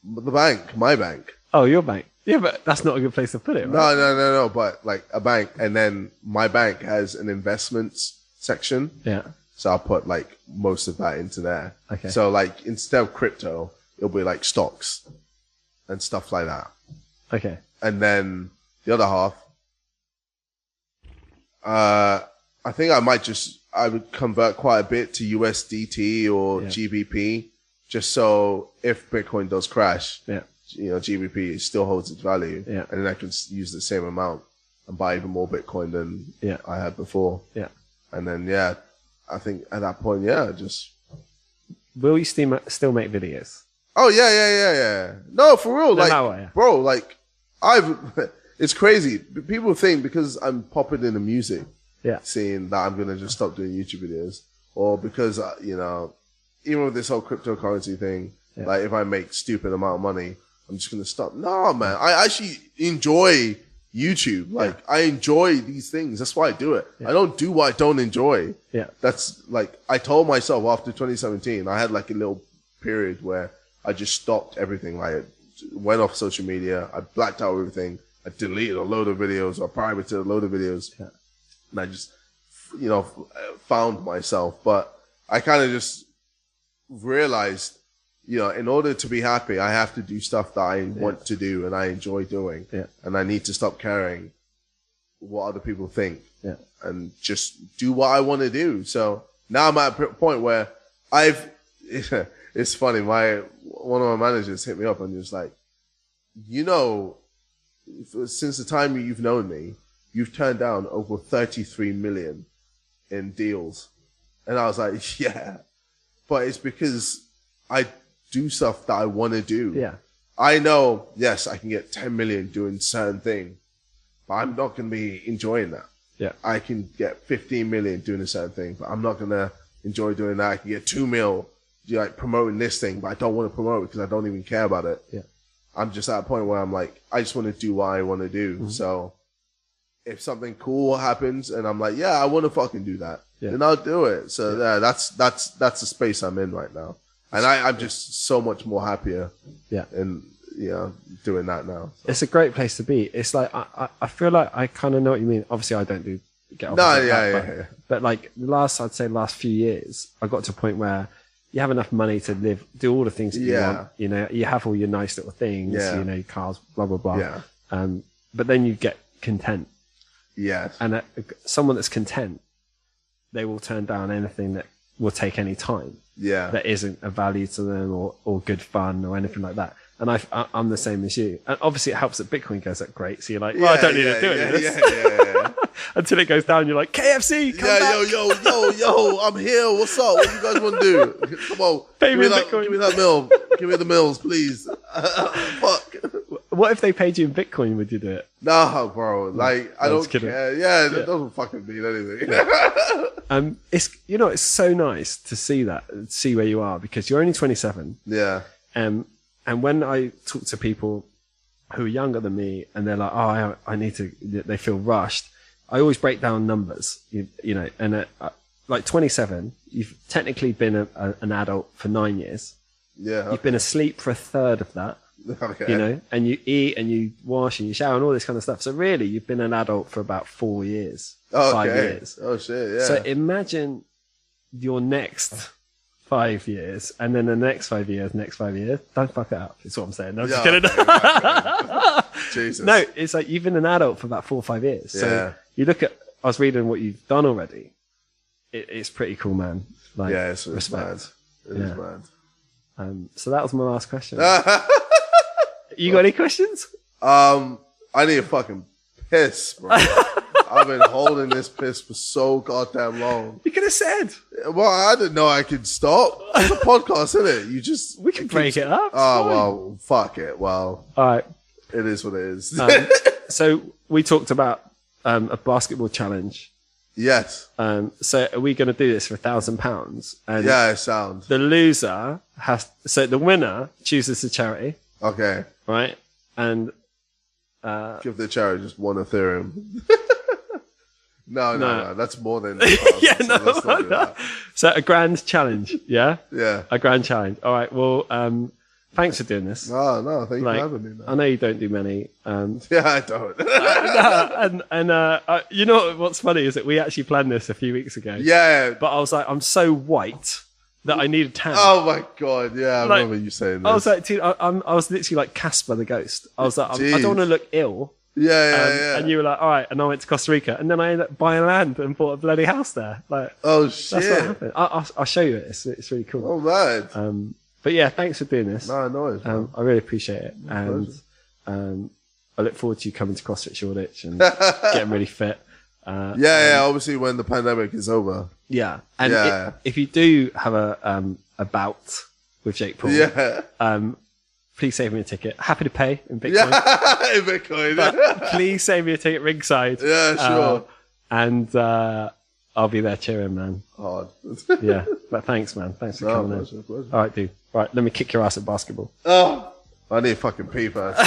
The bank, my bank. Oh, your bank. Yeah, but that's not a good place to put it, right? No. But like a bank, and then my bank has an investments section. Yeah. So I'll put like most of that into there. Okay. So like instead of crypto, it'll be like stocks and stuff like that. Okay. And then the other half, I think I would convert quite a bit to USDT or GBP, just so if Bitcoin does crash, GBP still holds its value, and then I can use the same amount and buy even more Bitcoin than I had before. Yeah. And then, I think at that point, just... Will you still make videos? Oh, yeah. No, for real. Bro, like, it's crazy. People think because I'm popping in the music scene that I'm going to just stop doing YouTube videos. Or because, even with this whole cryptocurrency thing, like if I make stupid amount of money, I'm just going to stop. No, man. I actually enjoy YouTube. Like, I enjoy these things. That's why I do it. I don't do what I don't enjoy. Yeah. That's like, I told myself after 2017, I had like a little period where I just stopped everything. Like, I went off social media. I blacked out everything. I deleted a load of videos or privated a load of videos. Yeah. And I just, found myself. But I kind of just realized, you know, in order to be happy, I have to do stuff that I want to do and I enjoy doing. Yeah. And I need to stop caring what other people think. Yeah. And just do what I want to do. So now I'm at a point where it's funny. One of my managers hit me up and he was like, you know, since the time you've known me, you've turned down over 33 million in deals. And I was like, yeah, but it's because I do stuff that I want to do. Yeah. I know, yes, I can get 10 million doing certain thing, but I'm not going to be enjoying that. Yeah. I can get 15 million doing a certain thing, but I'm not going to enjoy doing that. I can get 2 mil like promoting this thing, but I don't want to promote it because I don't even care about it. Yeah. I'm just at a point where I'm like, I just want to do what I want to do. Mm-hmm. So if something cool happens and I'm like, yeah, I want to fucking do that, then I'll do it. So yeah, that's the space I'm in right now. And I'm just so much more happier in, you know, doing that now. So. It's a great place to be. It's like, I feel like I kind of know what you mean. Obviously I don't get off but like I'd say last few years, I got to a point where you have enough money to do all the things that you want. You know, you have all your nice little things, you know, cars, blah, blah, blah. Yeah. But then you get content. Yes. And someone that's content, they will turn down anything that will take any time. Yeah. That isn't of value to them or good fun or anything like that. And I'm the same as you. And obviously it helps that Bitcoin goes up great. So you're like, well, I don't need to do any of this. Until it goes down, you're like, KFC, come back. Yo, I'm here. What's up? What do you guys want to do? Come on. Pay me Bitcoin. Give me that mill. Give me the mills, please. Fuck. What if they paid you in Bitcoin? Would you do it? No, bro. Like, I don't care. Yeah, that doesn't fucking mean anything. It's so nice to see where you are because you're only 27. Yeah. And when I talk to people who are younger than me and they're like, oh, I need to, they feel rushed. I always break down numbers, you know, and like 27, you've technically been an adult for 9 years. Yeah. Okay. You've been asleep for a third of that. Okay. You know, and you eat and you wash and you shower and all this kind of stuff. So really, you've been an adult for about 4 years, 5 years. Oh shit, yeah. So imagine your next 5 years and then the next 5 years, Don't fuck it up. It's what I'm saying. I'm just kidding. Jesus. No, it's like you've been an adult for about 4 or 5 years. So you look at, I was reading what you've done already. It's pretty cool, man. Like, it's respect. Mad. It is mad. So that was my last question. You got any questions? I need a fucking piss, bro. I've been holding this piss for so goddamn long. You could have said. Well, I didn't know I could stop. It's a podcast, isn't it? We can break it up. Oh, well, fuck it. Well, all right. It is what it is. So we talked about a basketball challenge. Yes. So are we going to do this for £1,000? And yeah, it sounds. The loser so the winner chooses the charity. Okay. Right? And give the charity just 1 Ethereum. No. That's more than So a grand challenge, yeah? Yeah. A grand challenge. All right. Well, thanks for doing this. No, thank you for having me, man. I know you don't do many. Yeah, I don't. You know what's funny is that we actually planned this a few weeks ago. Yeah. But I was like, I'm so white that I need a tan. Oh my god, yeah, I remember you saying this. I was like, dude, I was literally like Casper the Ghost. I was like, I don't want to look ill. Yeah. And you were like, all right, and I went to Costa Rica, and then I ended up buying land and bought a bloody house there. Like, oh shit, that's what happened. I'll show you it. It's really cool. Oh man. But yeah, thanks for doing this. No, worries, I really appreciate it, and I look forward to you coming to CrossFit Shoreditch and getting really fit. Obviously when the pandemic is over. Yeah, and if you do have a bout with Jake Paul, please save me a ticket. Happy to pay in Bitcoin. Yeah, in Bitcoin. But please save me a ticket ringside. Yeah, sure. And I'll be there cheering, man. Hard. Yeah, but thanks, man. Thanks for coming in. Pleasure. All right, dude. Right, let me kick your ass at basketball. Oh, I need fucking pee first.